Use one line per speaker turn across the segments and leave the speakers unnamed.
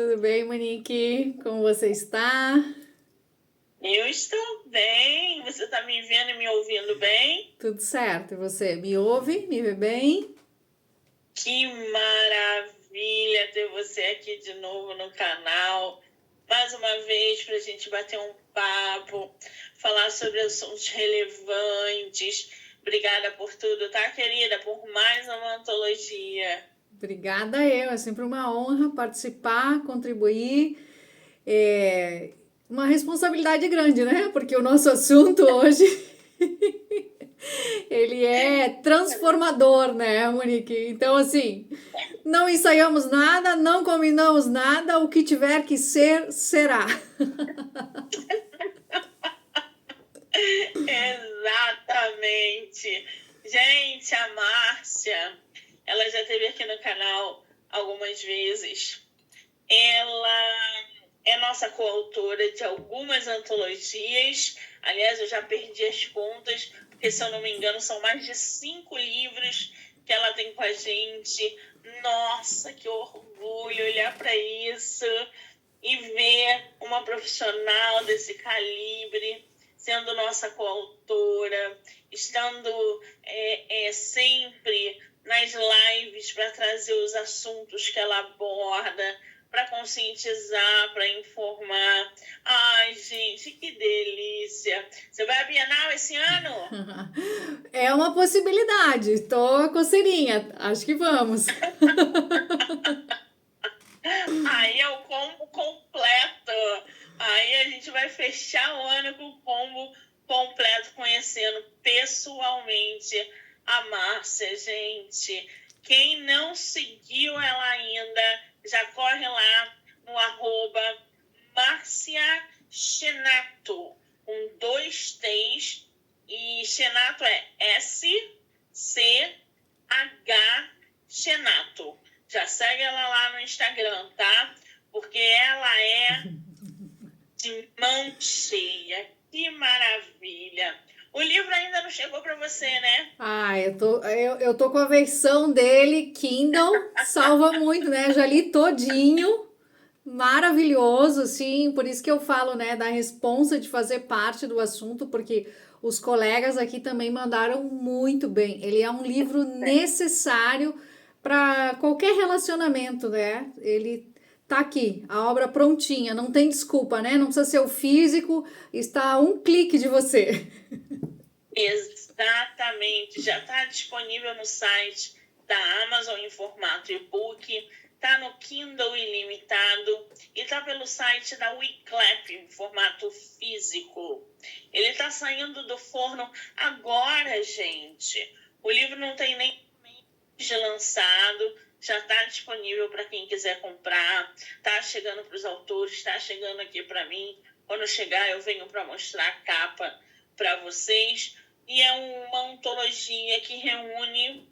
Tudo bem, Monique? Como você está?
Eu estou bem. Você está me vendo e me ouvindo bem?
Tudo certo. E você me ouve? Me vê bem?
Que maravilha ter você aqui de novo no canal. Mais uma vez para a gente bater um papo, falar sobre assuntos relevantes. Obrigada por tudo, tá, querida? Por mais uma antologia.
Obrigada eu. É sempre uma honra participar, contribuir. É uma responsabilidade grande, né? Porque o nosso assunto hoje ele é transformador, né, Monique? Então, assim, não ensaiamos nada, não combinamos nada, o que tiver que ser, será.
Exatamente. Gente, a Márcia, ela já esteve aqui no canal algumas vezes. Ela é nossa coautora de algumas antologias. Aliás, eu já perdi as contas, porque, se eu não me engano, são mais de 5 livros que ela tem com a gente. Nossa, que orgulho olhar para isso e ver uma profissional desse calibre sendo nossa coautora, estando sempre nas lives para trazer os assuntos que ela aborda, para conscientizar, para informar. Ai, gente, que delícia! Você vai à Bienal esse ano?
É uma possibilidade. Tô coceirinha. Acho que vamos.
Aí é o combo completo. Aí a gente vai fechar o ano com o combo completo, conhecendo pessoalmente a Márcia, gente. Quem não seguiu ela ainda, já corre lá no @Márcia Chenato, com 2 T's, e Chenato é SCH Chenato. Já segue ela lá no Instagram, tá? Porque ela é de mão cheia. Que maravilha! O livro ainda não chegou para você, né?
Ah, eu tô com a versão dele, Kindle, salva muito, né? Já li todinho, maravilhoso, sim, por isso que eu falo, né, da responsa de fazer parte do assunto, porque os colegas aqui também mandaram muito bem. Ele é um livro necessário para qualquer relacionamento, né? Ele tá aqui, a obra prontinha, não tem desculpa, né? Não precisa ser o físico, está a um clique de você.
Exatamente. Já está disponível no site da Amazon em formato e-book, está no Kindle ilimitado e está pelo site da Wiclap em formato físico. Ele está saindo do forno agora, gente. O livro não tem nem mês de lançado, já está disponível para quem quiser comprar, está chegando para os autores, está chegando aqui para mim. Quando chegar, eu venho para mostrar a capa para vocês. E é uma antologia que reúne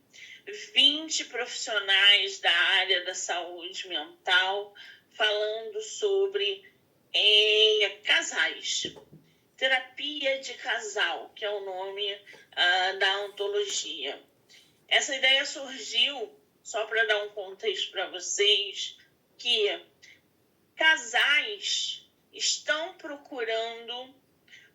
20 profissionais da área da saúde mental falando sobre casais. Terapia de casal, que é o nome da antologia. Essa ideia surgiu, só para dar um contexto para vocês, que casais estão procurando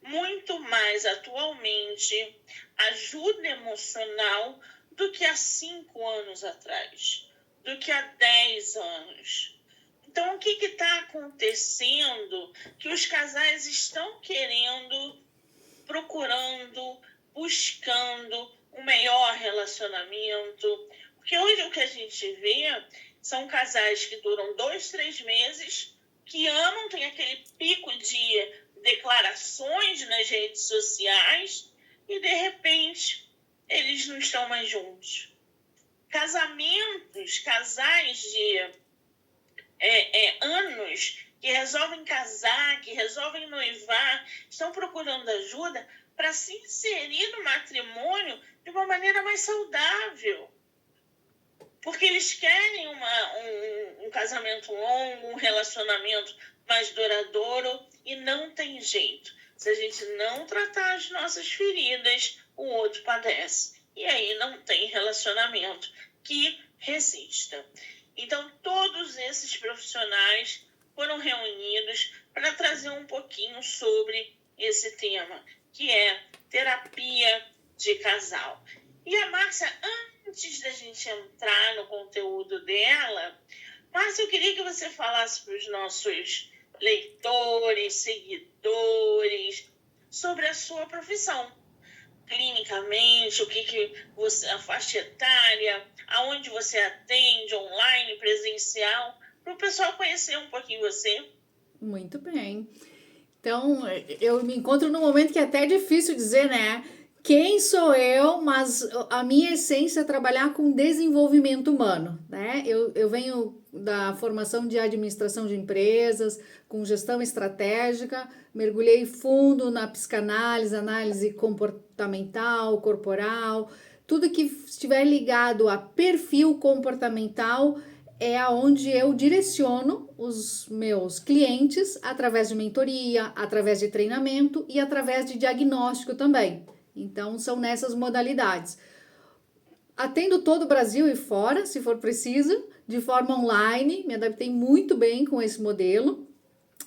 muito mais atualmente ajuda emocional do que há 5 anos atrás, do que há 10 anos. Então, o que está acontecendo? Que os casais estão querendo, procurando, buscando um melhor relacionamento. Porque hoje o que a gente vê são casais que duram 2, 3 meses, que amam, tem aquele pico de declarações nas redes sociais e, de repente, eles não estão mais juntos. Casais de anos que resolvem casar, que resolvem noivar, estão procurando ajuda para se inserir no matrimônio de uma maneira mais saudável. Porque eles querem um casamento longo, um relacionamento mais duradouro, e não tem jeito. Se a gente não tratar as nossas feridas, o outro padece. E aí não tem relacionamento que resista. Então, todos desses profissionais foram reunidos para trazer um pouquinho sobre esse tema, que é terapia de casal. E a Márcia, antes da gente entrar no conteúdo dela, Márcia, eu queria que você falasse para os nossos leitores, seguidores, sobre a sua profissão. Clinicamente, o que você, a faixa etária, aonde você atende, online, presencial, para o pessoal conhecer um pouquinho você.
Muito bem. Então, eu me encontro num momento que é até difícil dizer, né? Quem sou eu, mas a minha essência é trabalhar com desenvolvimento humano, né? Eu venho da formação de administração de empresas, com gestão estratégica, mergulhei fundo na psicanálise, análise comportamental, corporal, tudo que estiver ligado a perfil comportamental é aonde eu direciono os meus clientes através de mentoria, através de treinamento e através de diagnóstico também. Então, são nessas modalidades. Atendo todo o Brasil e fora, se for preciso, de forma online, me adaptei muito bem com esse modelo.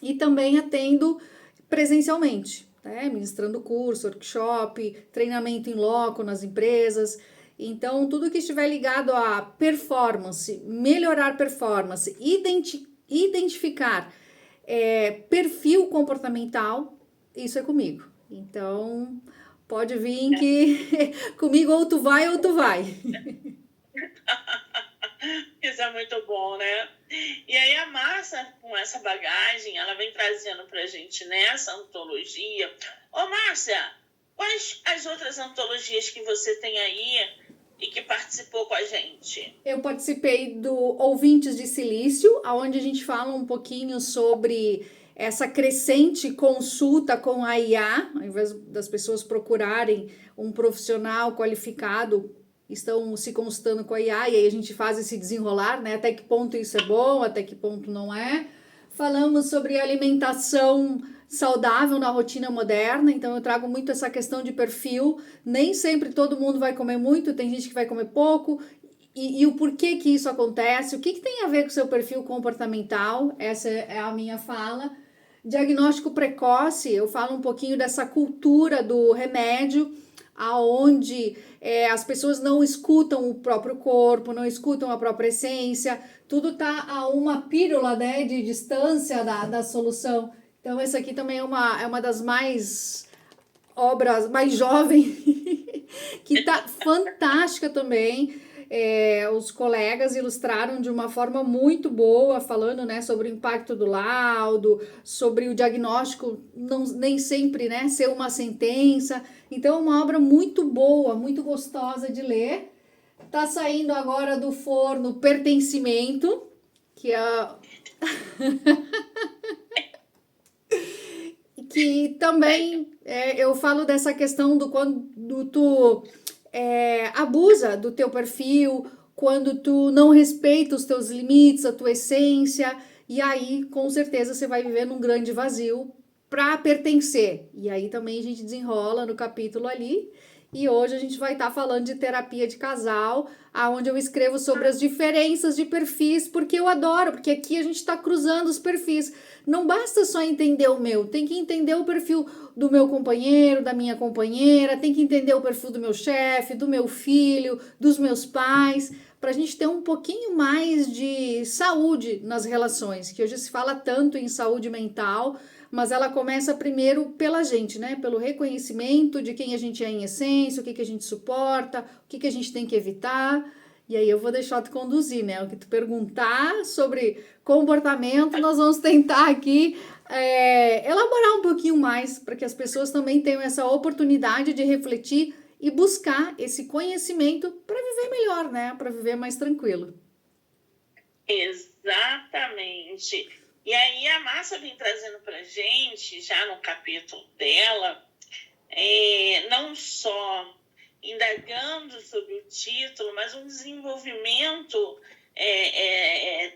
E também atendo presencialmente, né? Ministrando curso, workshop, treinamento em loco nas empresas. Então, tudo que estiver ligado a performance, melhorar performance, identificar perfil comportamental, isso é comigo. Então, pode vir que comigo ou tu vai ou tu vai.
Isso é muito bom, né? E aí a Márcia, com essa bagagem, ela vem trazendo pra gente nessa antologia. Ô Márcia, quais as outras antologias que você tem aí e que participou com a gente?
Eu participei do Ouvintes de Silício, onde a gente fala um pouquinho sobre essa crescente consulta com a IA, ao invés das pessoas procurarem um profissional qualificado, estão se consultando com a IA, e aí a gente faz esse desenrolar, né? Até que ponto isso é bom, até que ponto não é. Falamos sobre alimentação saudável na rotina moderna, então eu trago muito essa questão de perfil. Nem sempre todo mundo vai comer muito, tem gente que vai comer pouco, e o porquê que isso acontece, o que tem a ver com o seu perfil comportamental, essa é a minha fala. Diagnóstico precoce, eu falo um pouquinho dessa cultura do remédio, aonde as pessoas não escutam o próprio corpo, não escutam a própria essência, tudo tá a uma pílula, né, de distância da solução. Então, essa aqui também é uma das mais obras mais jovem, que tá fantástica também. Os colegas ilustraram de uma forma muito boa, falando, né, sobre o impacto do laudo, sobre o diagnóstico não, nem sempre, né, ser uma sentença. Então, é uma obra muito boa, muito gostosa de ler. Tá saindo agora do forno Pertencimento, que é que também eu falo dessa questão do quando tu abusa do teu perfil, quando tu não respeita os teus limites, a tua essência, e aí com certeza você vai viver num grande vazio para pertencer. E aí também a gente desenrola no capítulo ali. E hoje a gente vai estar falando de terapia de casal, aonde eu escrevo sobre as diferenças de perfis, porque eu adoro, porque aqui a gente está cruzando os perfis. Não basta só entender o meu, tem que entender o perfil do meu companheiro, da minha companheira, tem que entender o perfil do meu chefe, do meu filho, dos meus pais, para a gente ter um pouquinho mais de saúde nas relações, que hoje se fala tanto em saúde mental, mas ela começa primeiro pela gente, né? Pelo reconhecimento de quem a gente é em essência, o que a gente suporta, o que a gente tem que evitar. E aí eu vou deixar tu conduzir, né? O que tu perguntar sobre comportamento, nós vamos tentar aqui elaborar um pouquinho mais para que as pessoas também tenham essa oportunidade de refletir e buscar esse conhecimento para viver melhor, né? Para viver mais tranquilo.
Exatamente. E aí a Márcia vem trazendo para gente, já no capítulo dela, não só indagando sobre o título, mas um desenvolvimento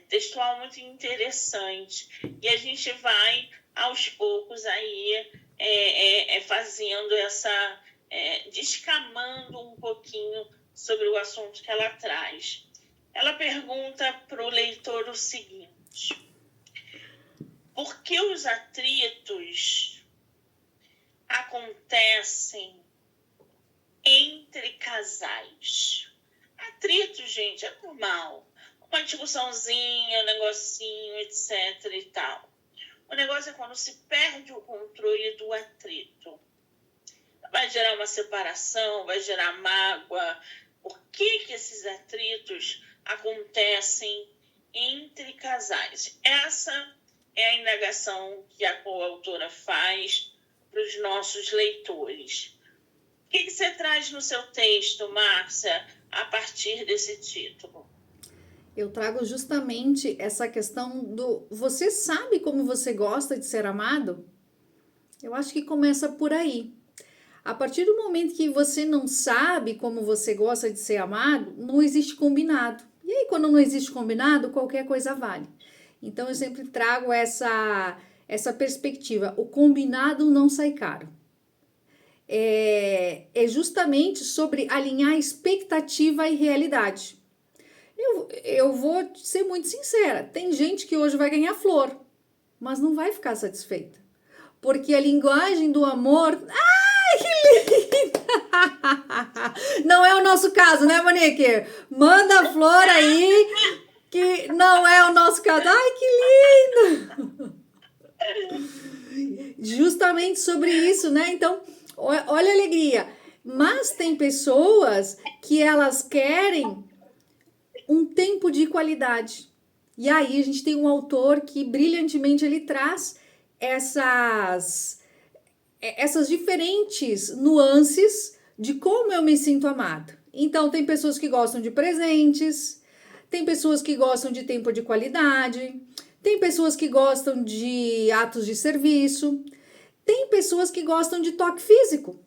textual muito interessante. E a gente vai, aos poucos, aí fazendo essa... descamando um pouquinho sobre o assunto que ela traz. Ela pergunta para o leitor o seguinte: Porque os atritos acontecem entre casais. Atrito, gente, é normal. Uma discussãozinha, um negocinho, etc e tal. O negócio é quando se perde o controle do atrito. Vai gerar uma separação, vai gerar mágoa. Por que esses atritos acontecem entre casais? Essa é a indagação que a coautora faz para os nossos leitores. O que você traz no seu texto, Márcia, a partir desse título?
Eu trago justamente essa questão do você sabe como você gosta de ser amado? Eu acho que começa por aí. A partir do momento que você não sabe como você gosta de ser amado, não existe combinado. E aí, quando não existe combinado, qualquer coisa vale. Então, eu sempre trago essa perspectiva. O combinado não sai caro. É justamente sobre alinhar expectativa e realidade. Eu vou ser muito sincera. Tem gente que hoje vai ganhar flor, mas não vai ficar satisfeita. Porque a linguagem do amor... Ai, que linda! Não é o nosso caso, né, Monique? Manda a flor aí, que não é o nosso caso. Ai, que lindo! Justamente sobre isso, né? Então, olha a alegria. Mas tem pessoas que elas querem um tempo de qualidade. E aí a gente tem um autor que brilhantemente ele traz essas diferentes nuances de como eu me sinto amado. Então, tem pessoas que gostam de presentes, tem pessoas que gostam de tempo de qualidade, tem pessoas que gostam de atos de serviço, tem pessoas que gostam de toque físico.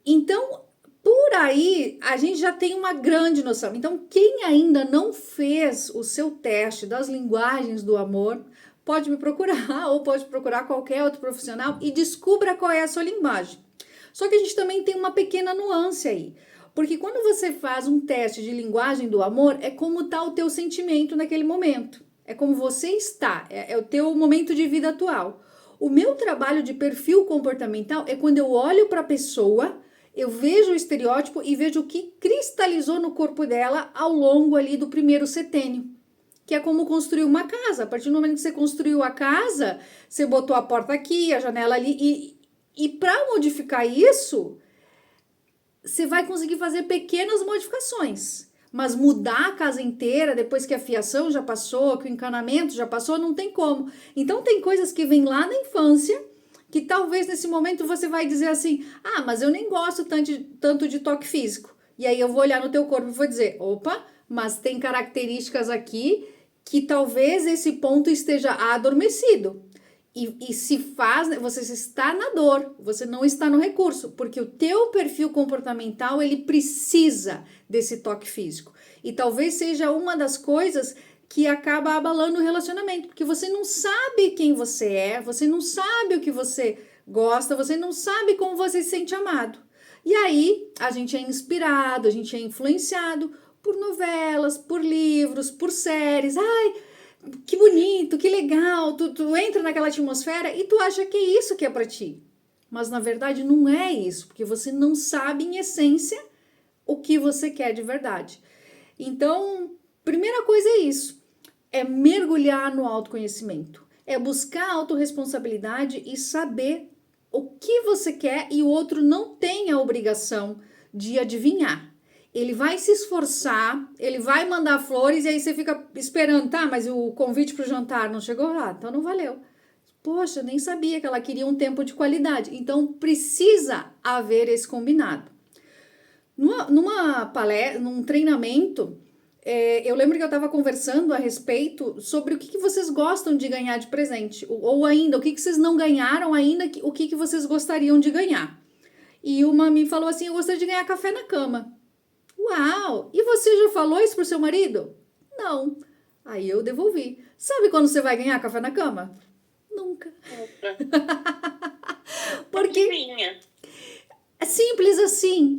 Então, por aí, a gente já tem uma grande noção. Então, quem ainda não fez o seu teste das linguagens do amor, pode me procurar ou pode procurar qualquer outro profissional e descubra qual é a sua linguagem. Só que a gente também tem uma pequena nuance aí. Porque quando você faz um teste de linguagem do amor, é como está o teu sentimento naquele momento. É como você está, é o teu momento de vida atual. O meu trabalho de perfil comportamental é quando eu olho para a pessoa, eu vejo o estereótipo e vejo o que cristalizou no corpo dela ao longo ali do primeiro setênio. Que é como construir uma casa. A partir do momento que você construiu a casa, você botou a porta aqui, a janela ali. E para modificar isso, você vai conseguir fazer pequenas modificações. Mas mudar a casa inteira, depois que a fiação já passou, que o encanamento já passou, não tem como. Então tem coisas que vêm lá na infância, que talvez nesse momento você vai dizer assim, ah, mas eu nem gosto tanto de toque físico. E aí eu vou olhar no teu corpo e vou dizer, opa, mas tem características aqui que talvez esse ponto esteja adormecido. E se faz, você está na dor, você não está no recurso, porque o teu perfil comportamental, ele precisa desse toque físico. E talvez seja uma das coisas que acaba abalando o relacionamento, porque você não sabe quem você é, você não sabe o que você gosta, você não sabe como você se sente amado. E aí, a gente é inspirado, a gente é influenciado por novelas, por livros, por séries. Ai, que bonito, que legal, tu entra naquela atmosfera e tu acha que é isso que é para ti. Mas na verdade não é isso, porque você não sabe em essência o que você quer de verdade. Então, primeira coisa é isso, é mergulhar no autoconhecimento, é buscar a autorresponsabilidade e saber o que você quer e o outro não tem a obrigação de adivinhar. Ele vai se esforçar, ele vai mandar flores e aí você fica esperando, tá, mas o convite para o jantar não chegou lá, então não valeu. Poxa, nem sabia que ela queria um tempo de qualidade. Então precisa haver esse combinado. Numa palestra, num treinamento, eu lembro que eu estava conversando a respeito sobre o que vocês gostam de ganhar de presente, ou ainda, o que vocês não ganharam ainda, o que vocês gostariam de ganhar. E uma me falou assim, eu gostaria de ganhar café na cama. Uau! E você já falou isso pro seu marido? Não. Aí eu devolvi. Sabe quando você vai ganhar café na cama? Nunca. Porque é simples assim.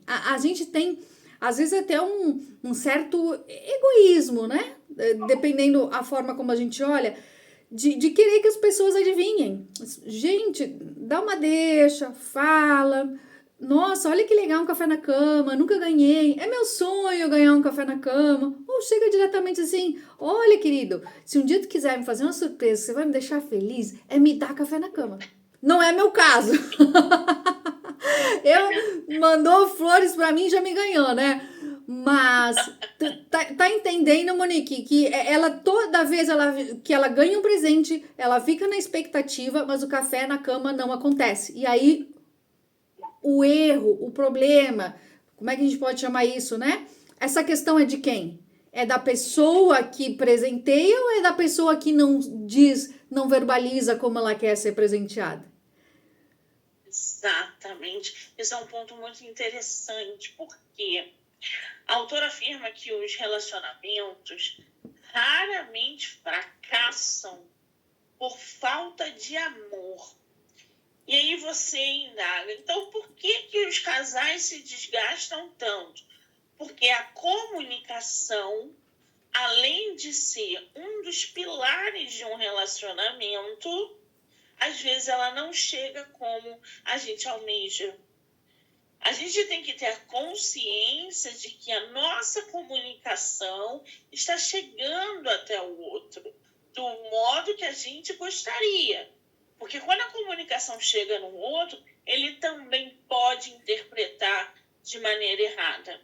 A gente tem às vezes até um certo egoísmo, né? Dependendo a forma como a gente olha, de querer que as pessoas adivinhem. Gente, dá uma deixa, fala. Nossa, olha que legal um café na cama, nunca ganhei. É meu sonho ganhar um café na cama. Ou chega diretamente assim: olha, querido, se um dia tu quiser me fazer uma surpresa, você vai me deixar feliz, é me dar café na cama. Não é meu caso. Eu mandou flores pra mim, já me ganhou, né? Mas tá entendendo, Monique, que ela toda vez que ela ganha um presente, ela fica na expectativa, mas o café na cama não acontece. E aí o erro, o problema, como é que a gente pode chamar isso, né? Essa questão é de quem? É da pessoa que presenteia ou é da pessoa que não diz, não verbaliza como ela quer ser presenteada?
Exatamente. Esse é um ponto muito interessante, porque a autora afirma que os relacionamentos raramente fracassam por falta de amor. E aí você indaga, então por que os casais se desgastam tanto? Porque a comunicação, além de ser um dos pilares de um relacionamento, às vezes ela não chega como a gente almeja. A gente tem que ter consciência de que a nossa comunicação está chegando até o outro do modo que a gente gostaria. Porque quando a comunicação chega no outro, ele também pode interpretar de maneira errada.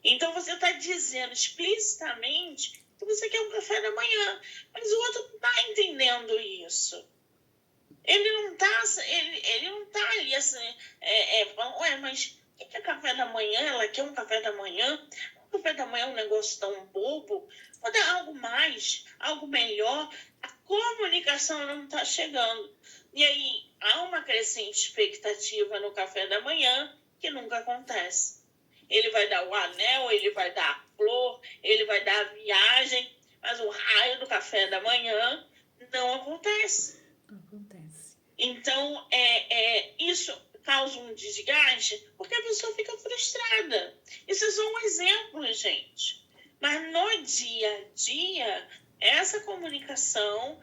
Então você está dizendo explicitamente que você quer um café da manhã, mas o outro não está entendendo isso. Ele não tá ali assim, falando, ué, mas o que é café da manhã? Ela quer um café da manhã? O café da manhã é um negócio tão bobo? Pode dar algo mais, algo melhor. A comunicação não está chegando. E aí há uma crescente expectativa no café da manhã que nunca acontece. Ele vai dar o anel, ele vai dar a flor, ele vai dar a viagem, mas o raio do café da manhã não acontece. Então, isso causa um desgaste porque a pessoa fica frustrada. Isso é só um exemplo, gente. Mas no dia a dia, essa comunicação,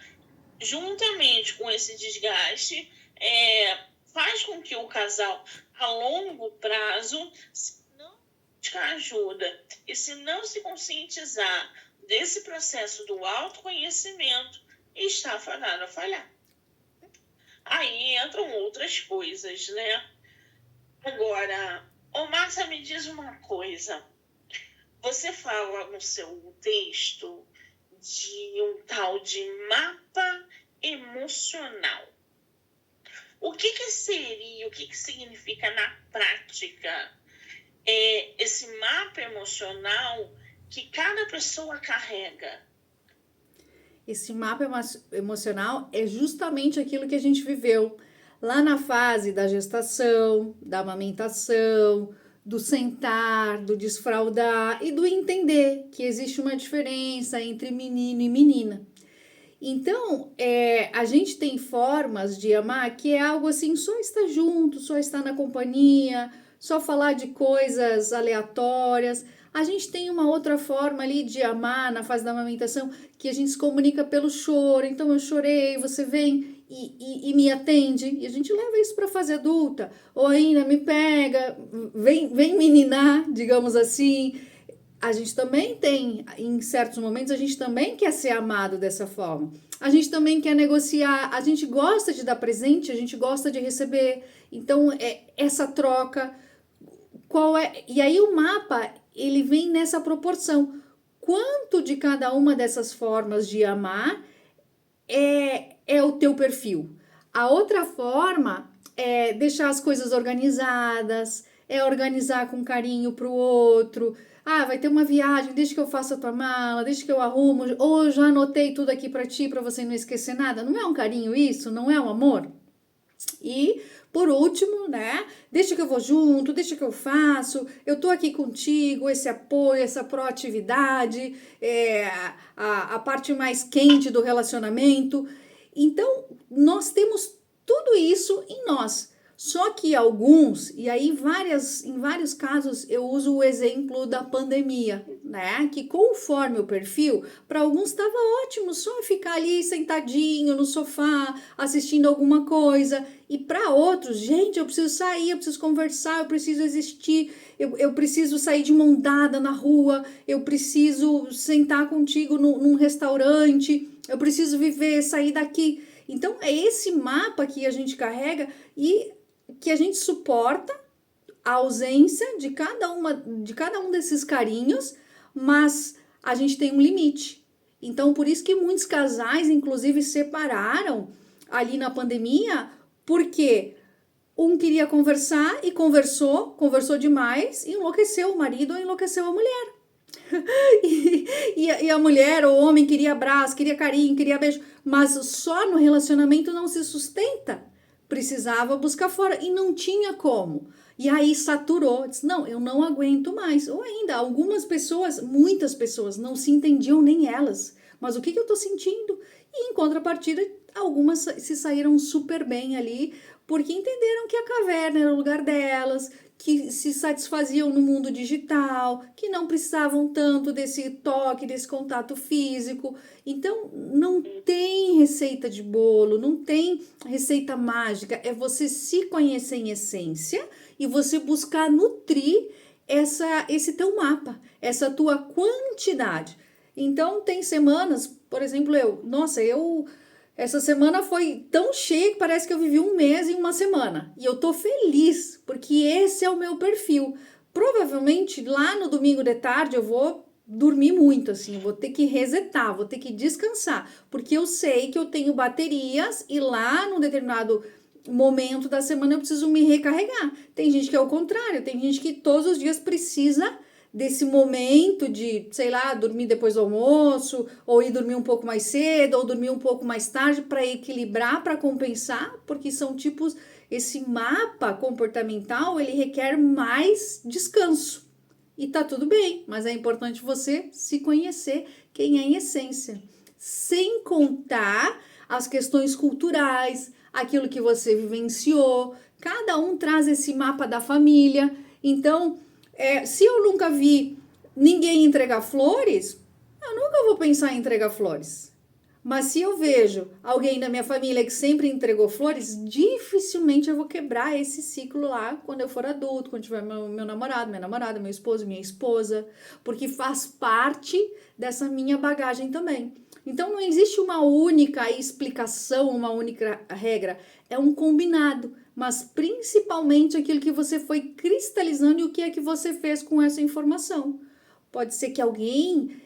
juntamente com esse desgaste, faz com que o casal, a longo prazo, se não buscar ajuda e se não se conscientizar desse processo do autoconhecimento, está fadado a falhar. Aí entram outras coisas, né? Agora, Márcia, me diz uma coisa. Você fala no seu texto de um tal de mapa emocional. O que seria, o que significa na prática esse mapa emocional que cada pessoa carrega?
Esse mapa emocional é justamente aquilo que a gente viveu lá na fase da gestação, da amamentação, do sentar, do desfraldar e do entender que existe uma diferença entre menino e menina. Então, a gente tem formas de amar que é algo assim, só estar junto, só estar na companhia, só falar de coisas aleatórias. A gente tem uma outra forma ali de amar na fase da amamentação, que a gente se comunica pelo choro. Então, eu chorei, você vem e me atende. E a gente leva isso para a fase adulta. Ou ainda me pega, vem meninar, digamos assim. A gente também tem, em certos momentos, a gente também quer ser amado dessa forma. A gente também quer negociar, a gente gosta de dar presente, a gente gosta de receber. Então, essa troca, qual é? E aí o mapa, ele vem nessa proporção. Quanto de cada uma dessas formas de amar é o teu perfil? A outra forma é deixar as coisas organizadas, é organizar com carinho pro outro. Ah, vai ter uma viagem, deixa que eu faça a tua mala, deixa que eu arrumo, ou já anotei tudo aqui para ti, para você não esquecer nada. Não é um carinho isso? Não é um amor? E, por último, né, deixa que eu vou junto, deixa que eu faço, eu tô aqui contigo, esse apoio, essa proatividade, a parte mais quente do relacionamento. Então, nós temos tudo isso em nós. Só que alguns, e aí em vários casos eu uso o exemplo da pandemia, né? Que conforme o perfil, para alguns estava ótimo só ficar ali sentadinho no sofá, assistindo alguma coisa, e para outros, gente, eu preciso sair, eu preciso conversar, eu preciso existir, eu preciso sair de mão dada na rua, eu preciso sentar contigo num restaurante, eu preciso viver, sair daqui. Então é esse mapa que a gente carrega e que a gente suporta a ausência de cada um desses carinhos, mas a gente tem um limite. Então, por isso que muitos casais, inclusive, separaram ali na pandemia, porque um queria conversar e conversou demais, e enlouqueceu o marido ou enlouqueceu a mulher. E a mulher ou o homem queria abraço, queria carinho, queria beijo, mas só no relacionamento não se sustenta. Precisava buscar fora e não tinha como. E aí saturou, disse, não, eu não aguento mais. Ou ainda, algumas pessoas, muitas pessoas, não se entendiam nem elas. Mas o que eu tô sentindo? E em contrapartida, algumas se saíram super bem ali, porque entenderam que a caverna era o lugar delas, que se satisfaziam no mundo digital, que não precisavam tanto desse toque, desse contato físico. Então, não tem receita de bolo, não tem receita mágica, é você se conhecer em essência e você buscar nutrir esse teu mapa, essa tua quantidade. Então, tem semanas, por exemplo, essa semana foi tão cheia que parece que eu vivi um mês em uma semana. E eu tô feliz, porque esse é o meu perfil. Provavelmente lá no domingo de tarde eu vou dormir muito, assim, eu vou ter que resetar, vou ter que descansar, porque eu sei que eu tenho baterias e lá num determinado momento da semana eu preciso me recarregar. Tem gente que é o contrário, tem gente que todos os dias precisa desse momento de, sei lá, dormir depois do almoço, ou ir dormir um pouco mais cedo, ou dormir um pouco mais tarde para equilibrar, para compensar, porque são tipos, esse mapa comportamental, ele requer mais descanso. E tá tudo bem, mas é importante você se conhecer quem é em essência, sem contar as questões culturais, aquilo que você vivenciou, cada um traz esse mapa da família, então se eu nunca vi ninguém entregar flores, eu nunca vou pensar em entregar flores. Mas se eu vejo alguém da minha família que sempre entregou flores, dificilmente eu vou quebrar esse ciclo lá quando eu for adulto, quando tiver meu namorado, minha namorada, meu esposo, minha esposa, porque faz parte dessa minha bagagem também. Então não existe uma única explicação, uma única regra, é um combinado, mas principalmente aquilo que você foi cristalizando e o que é que você fez com essa informação. Pode ser que alguém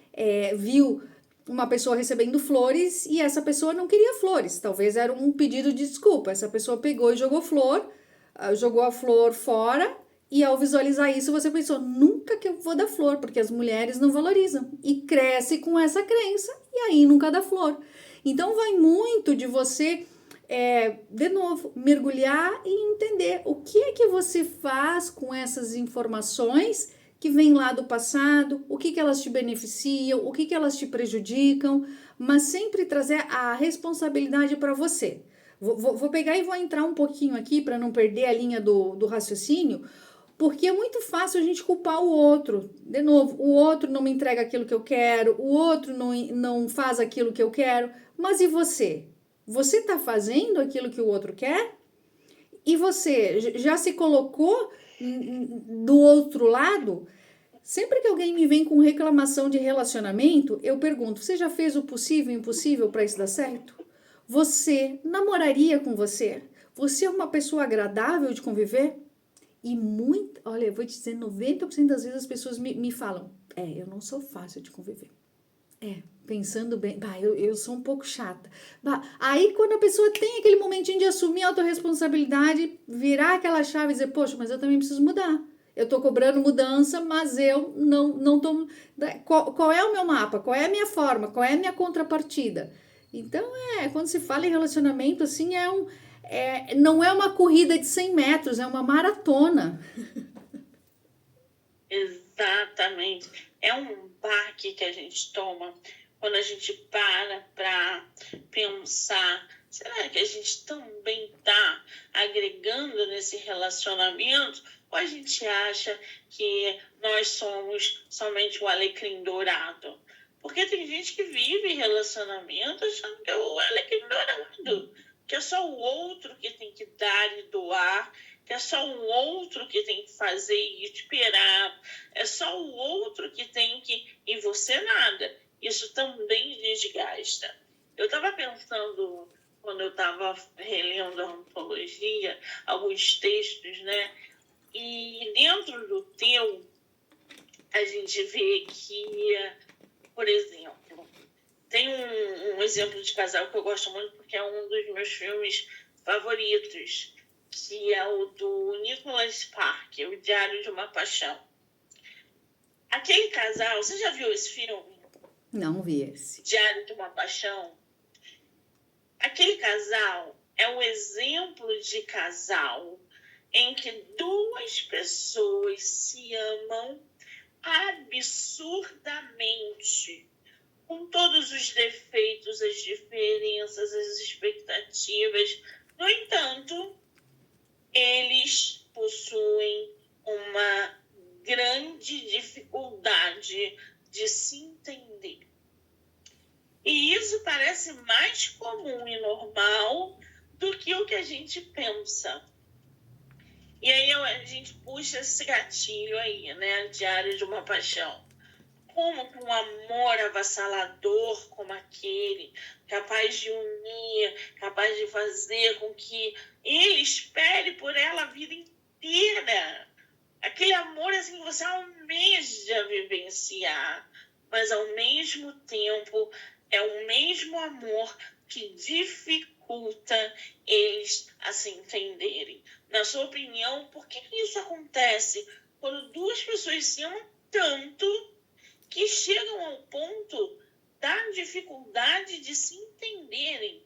viu uma pessoa recebendo flores e essa pessoa não queria flores, talvez era um pedido de desculpa. Essa pessoa pegou e jogou a flor fora. E ao visualizar isso, você pensou, nunca que eu vou dar flor, porque as mulheres não valorizam. E cresce com essa crença, e aí nunca dá flor. Então vai muito de você, de novo, mergulhar e entender o que é que você faz com essas informações que vêm lá do passado, o que elas te beneficiam, o que elas te prejudicam, mas sempre trazer a responsabilidade para você. Vou pegar e vou entrar um pouquinho aqui para não perder a linha do raciocínio, porque é muito fácil a gente culpar o outro. De novo, o outro não me entrega aquilo que eu quero, o outro não faz aquilo que eu quero. Mas e você? Você está fazendo aquilo que o outro quer? E você já se colocou do outro lado? Sempre que alguém me vem com reclamação de relacionamento, eu pergunto: você já fez o possível e o impossível para isso dar certo? Você namoraria com você? Você é uma pessoa agradável de conviver? E muito, olha, eu vou te dizer, 90% das vezes as pessoas me falam, eu não sou fácil de conviver. Pensando bem, eu sou um pouco chata. Aí quando a pessoa tem aquele momentinho de assumir a autorresponsabilidade, virar aquela chave e dizer, poxa, mas eu também preciso mudar. Eu tô cobrando mudança, mas eu não tô... Qual é o meu mapa? Qual é a minha forma? Qual é a minha contrapartida? Então, quando se fala em relacionamento, assim, não é uma corrida de 100 metros, é uma maratona.
Exatamente. É um baque que a gente toma quando a gente para pensar será que a gente também está agregando nesse relacionamento? Ou a gente acha que nós somos somente o alecrim dourado? Porque tem gente que vive relacionamento achando que é o alecrim dourado, que é só o outro que tem que dar e doar, que é só o outro que tem que fazer e esperar, é só o outro que tem que... E você nada. Isso também desgasta. Eu estava pensando, quando eu estava relendo a antologia, alguns textos, né? E dentro do teu, a gente vê que, por exemplo, tem um exemplo de casal que eu gosto muito porque é um dos meus filmes favoritos, que é o do Nicholas Spark, O Diário de uma Paixão. Aquele casal, você já viu esse filme?
Não vi esse.
Diário de uma Paixão? Aquele casal é um exemplo de casal em que duas pessoas se amam absurdamente, com todos os defeitos, as diferenças, as expectativas. No entanto, eles possuem uma grande dificuldade de se entender. E isso parece mais comum e normal do que o que a gente pensa. E aí a gente puxa esse gatilho aí, né? Diário de uma Paixão. Como que um amor avassalador como aquele, capaz de unir, capaz de fazer com que ele espere por ela a vida inteira. Aquele amor assim que você almeja vivenciar, mas ao mesmo tempo é o mesmo amor que dificulta eles a se entenderem. Na sua opinião, por que isso acontece quando duas pessoas se amam tanto que chegam ao ponto da dificuldade de se entenderem?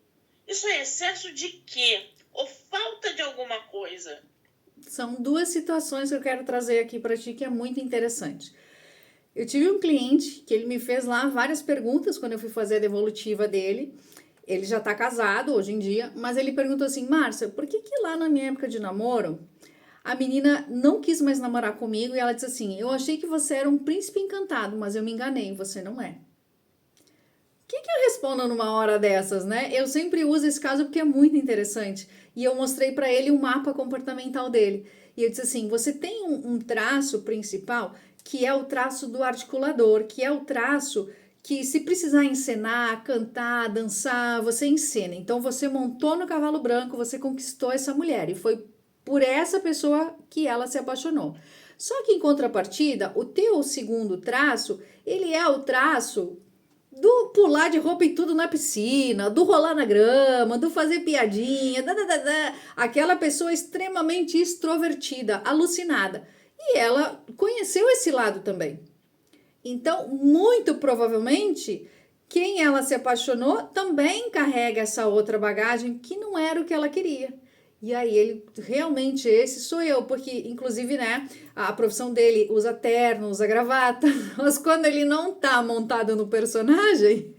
Isso é excesso de quê? Ou falta de alguma coisa?
São duas situações que eu quero trazer aqui para ti que é muito interessante. Eu tive um cliente que ele me fez lá várias perguntas quando eu fui fazer a devolutiva dele. Ele já tá casado hoje em dia, mas ele perguntou assim: Márcia, por que lá na minha época de namoro a menina não quis mais namorar comigo e ela disse assim: eu achei que você era um príncipe encantado, mas eu me enganei, você não é. O que eu respondo numa hora dessas, né? Eu sempre uso esse caso porque é muito interessante. E eu mostrei para ele um mapa comportamental dele. E eu disse assim: você tem um traço principal que é o traço do articulador, que é o traço que, se precisar encenar, cantar, dançar, você encena. Então você montou no cavalo branco, você conquistou essa mulher e foi por essa pessoa que ela se apaixonou. Só que em contrapartida, o teu segundo traço, ele é o traço do pular de roupa e tudo na piscina, do rolar na grama, do fazer piadinha, aquela pessoa extremamente extrovertida, alucinada. E ela conheceu esse lado também. Então, muito provavelmente, quem ela se apaixonou também carrega essa outra bagagem que não era o que ela queria. E aí ele, realmente, esse sou eu, porque inclusive, né, a profissão dele usa terno, usa gravata, mas quando ele não tá montado no personagem,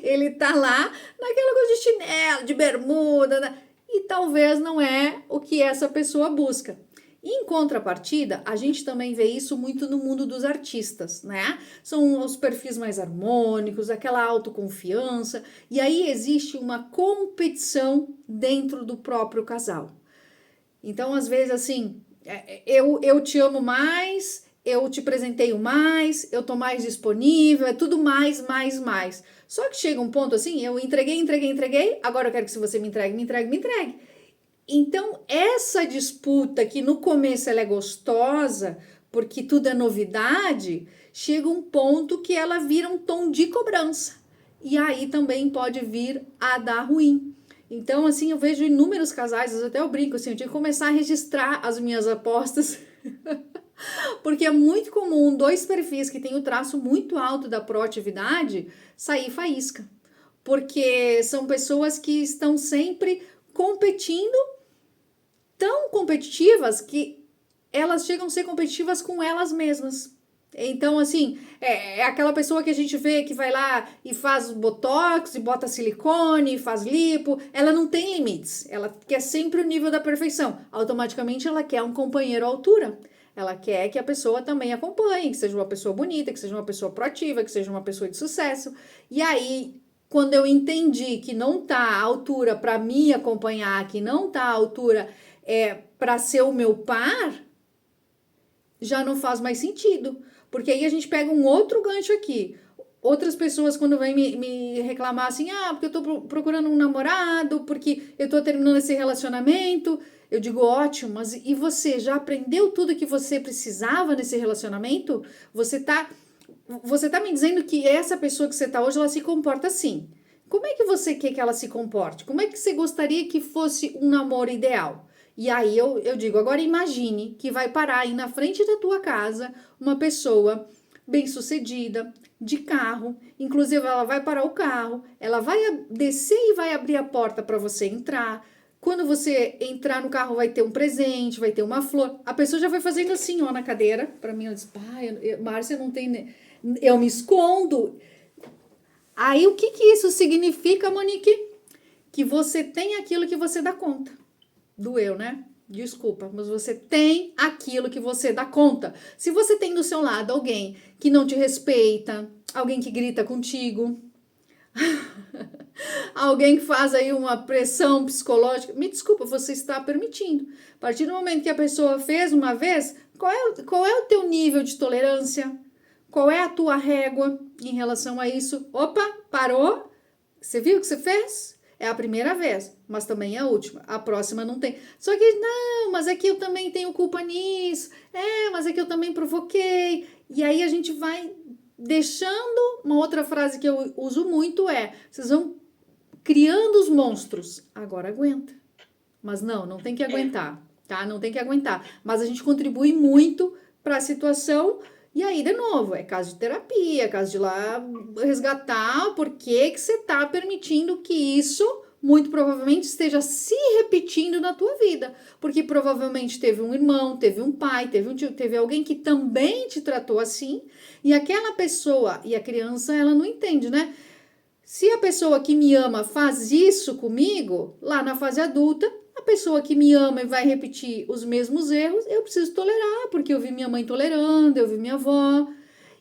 ele tá lá naquela coisa de chinelo, de bermuda, né? E talvez não é o que essa pessoa busca. Em contrapartida, a gente também vê isso muito no mundo dos artistas, né? São os perfis mais harmônicos, aquela autoconfiança, e aí existe uma competição dentro do próprio casal. Então, às vezes, assim, eu te amo mais, eu te presenteio mais, eu tô mais disponível, é tudo mais, mais, mais. Só que chega um ponto assim, eu entreguei, agora eu quero que você me entregue. Então, essa disputa que no começo ela é gostosa, porque tudo é novidade, chega um ponto que ela vira um tom de cobrança. E aí também pode vir a dar ruim. Então, assim, eu vejo inúmeros casais, até eu brinco, assim, eu tinha que começar a registrar as minhas apostas, porque é muito comum dois perfis que têm o traço muito alto da proatividade sair faísca. Porque são pessoas que estão sempre competindo, tão competitivas que elas chegam a ser competitivas com elas mesmas. Então, assim, é aquela pessoa que a gente vê que vai lá e faz botox, e bota silicone, faz lipo, ela não tem limites, ela quer sempre o nível da perfeição. Automaticamente ela quer um companheiro à altura. Ela quer que a pessoa também acompanhe, que seja uma pessoa bonita, que seja uma pessoa proativa, que seja uma pessoa de sucesso. E aí, quando eu entendi que não tá à altura para me acompanhar, que não tá à altura para ser o meu par, já não faz mais sentido. Porque aí a gente pega um outro gancho aqui. Outras pessoas, quando vêm me reclamar assim, porque eu tô procurando um namorado, porque eu tô terminando esse relacionamento, eu digo, ótimo, mas e você já aprendeu tudo que você precisava nesse relacionamento? Você tá me dizendo que essa pessoa que você tá hoje, ela se comporta assim. Como é que você quer que ela se comporte? Como é que você gostaria que fosse um namoro ideal? E aí eu digo, agora imagine que vai parar aí na frente da tua casa uma pessoa bem-sucedida, de carro, inclusive ela vai parar o carro, ela vai descer e vai abrir a porta para você entrar. Quando você entrar no carro, vai ter um presente, vai ter uma flor. A pessoa já vai fazendo assim, ó, na cadeira. Para mim, ela diz, Márcia, não tem. Eu me escondo. Aí, o que que isso significa, Monique? Que você tem aquilo que você dá conta. Doeu, né? Desculpa, mas você tem aquilo que você dá conta. Se você tem do seu lado alguém que não te respeita, alguém que grita contigo, alguém que faz aí uma pressão psicológica, me desculpa, você está permitindo. A partir do momento que a pessoa fez uma vez, qual é o teu nível de tolerância? Qual é a tua régua em relação a isso? Opa, parou? Você viu o que você fez? É a primeira vez, mas também é a última. A próxima não tem. Só que, não, mas é que eu também tenho culpa nisso. Mas é que eu também provoquei. E aí a gente vai deixando. Uma outra frase que eu uso muito vocês vão criando os monstros. Agora aguenta. Mas não tem que aguentar, tá? Não tem que aguentar. Mas a gente contribui muito para a situação. E aí, de novo, é caso de terapia, caso de ir lá resgatar por que que você tá permitindo que isso, muito provavelmente, esteja se repetindo na tua vida. Porque provavelmente teve um irmão, teve um pai, teve um tio, teve alguém que também te tratou assim. E aquela pessoa, e a criança, ela não entende, né? Se a pessoa que me ama faz isso comigo, lá na fase adulta, a pessoa que me ama e vai repetir os mesmos erros, eu preciso tolerar, porque eu vi minha mãe tolerando, eu vi minha avó.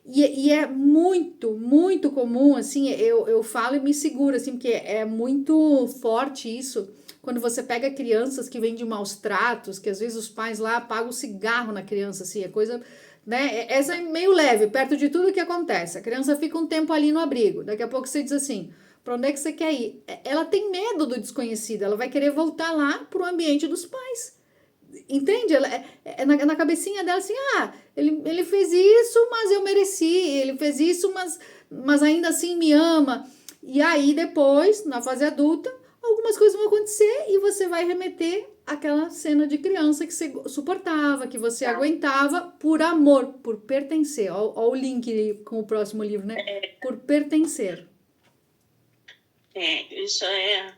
E é muito, muito comum, assim, eu falo e me seguro, assim, porque é muito forte isso. Quando você pega crianças que vêm de maus tratos, que às vezes os pais lá apagam o cigarro na criança, assim, é coisa, né? Essa é meio leve, perto de tudo que acontece. A criança fica um tempo ali no abrigo, daqui a pouco você diz assim, para onde é que você quer ir? Ela tem medo do desconhecido, ela vai querer voltar lá para o ambiente dos pais. Entende? Ela, na cabecinha dela assim, ele fez isso, mas eu mereci, ele fez isso, mas ainda assim me ama. E aí depois, na fase adulta, algumas coisas vão acontecer e você vai remeter àquela cena de criança que você suportava, que você aguentava por amor, por pertencer. Ó o link com o próximo livro, né? Por pertencer.
Isso é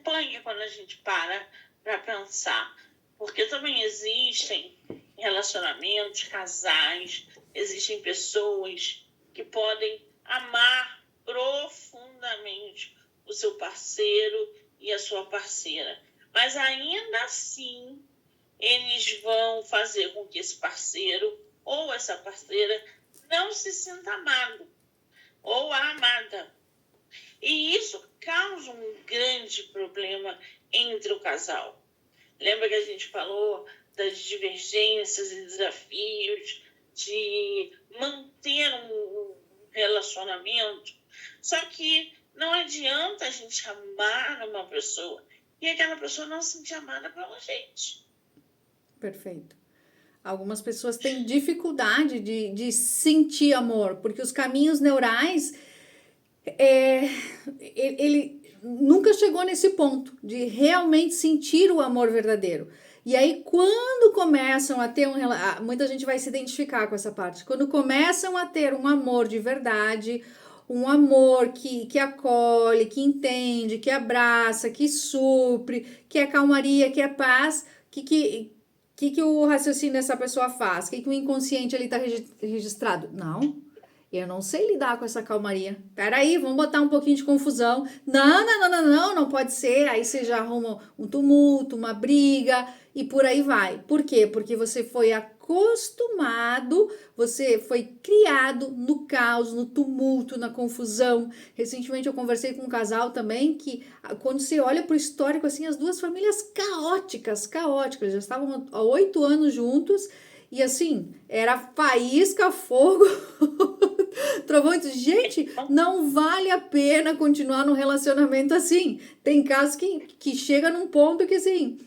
punk quando a gente para pensar. Porque também existem relacionamentos, casais, existem pessoas que podem amar profundamente o seu parceiro e a sua parceira. Mas ainda assim, eles vão fazer com que esse parceiro ou essa parceira não se sinta amado ou amada. E isso causa um grande problema entre o casal. Lembra que a gente falou das divergências e desafios de manter um relacionamento? Só que não adianta a gente amar uma pessoa e aquela pessoa não se sentir amada pela gente.
Perfeito. Algumas pessoas têm dificuldade de sentir amor, porque os caminhos neurais, ele nunca chegou nesse ponto de realmente sentir o amor verdadeiro. E aí, quando começam a ter muita gente vai se identificar com essa parte. Quando começam a ter um amor de verdade, um amor que acolhe, que entende, que abraça, que supre, que é calmaria, que é paz, que que o raciocínio dessa pessoa faz? O que o inconsciente ali está registrado? Não, eu não sei lidar com essa calmaria. Peraí, vamos botar um pouquinho de confusão. Não pode ser. Aí você já arruma um tumulto, uma briga e por aí vai. Por quê? Porque você foi acostumado, você foi criado no caos, no tumulto, na confusão. Recentemente eu conversei com um casal também que, quando você olha para o histórico, assim, as duas famílias caóticas, já estavam há 8 anos juntos. E assim, era faísca, fogo, trovão. Gente, não vale a pena continuar num relacionamento assim. Tem casos que chega num ponto que assim,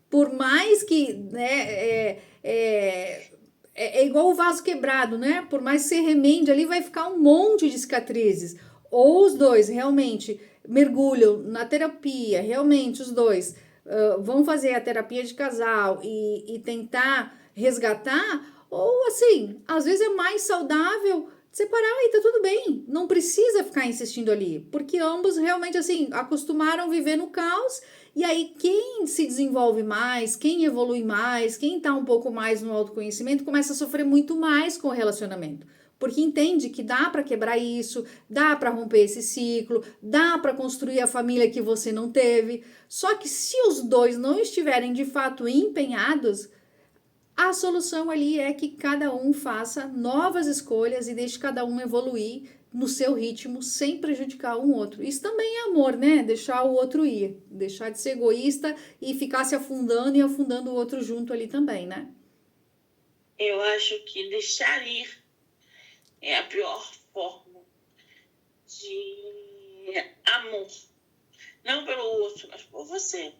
por mais que, né, é igual o vaso quebrado, né? Por mais que você remende ali, vai ficar um monte de cicatrizes. Ou os dois realmente mergulham na terapia, realmente os dois vão fazer a terapia de casal e tentar resgatar, ou assim, às vezes é mais saudável separar e tá tudo bem, não precisa ficar insistindo ali, porque ambos realmente assim acostumaram a viver no caos. E aí, quem se desenvolve mais, quem evolui mais, quem tá um pouco mais no autoconhecimento, começa a sofrer muito mais com o relacionamento. Porque entende que dá para quebrar isso, dá para romper esse ciclo, dá para construir a família que você não teve. Só que se os dois não estiverem de fato empenhados, a solução ali é que cada um faça novas escolhas e deixe cada um evoluir no seu ritmo, sem prejudicar um outro. Isso também é amor, né? Deixar o outro ir, deixar de ser egoísta e ficar se afundando e afundando o outro junto ali também, né?
Eu acho que deixar ir é a pior forma de amor. Não pelo outro, mas por você.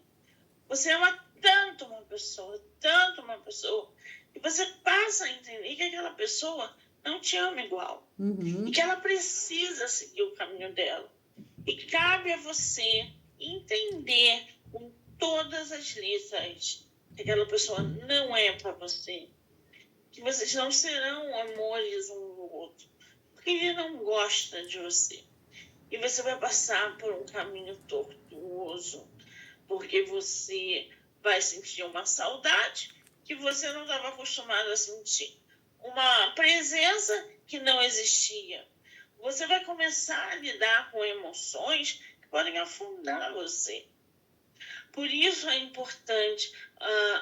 Você ama tanto uma pessoa, e você passa a entender que aquela pessoa não te ama igual. E que ela precisa seguir o caminho dela. E cabe a você entender com todas as letras que aquela pessoa não é para você. Que vocês não serão amores um do outro. Porque ele não gosta de você. E você vai passar por um caminho tortuoso. Porque você vai sentir uma saudade que você não estava acostumado a sentir. Uma presença que não existia. Você vai começar a lidar com emoções que podem afundar você. Por isso é importante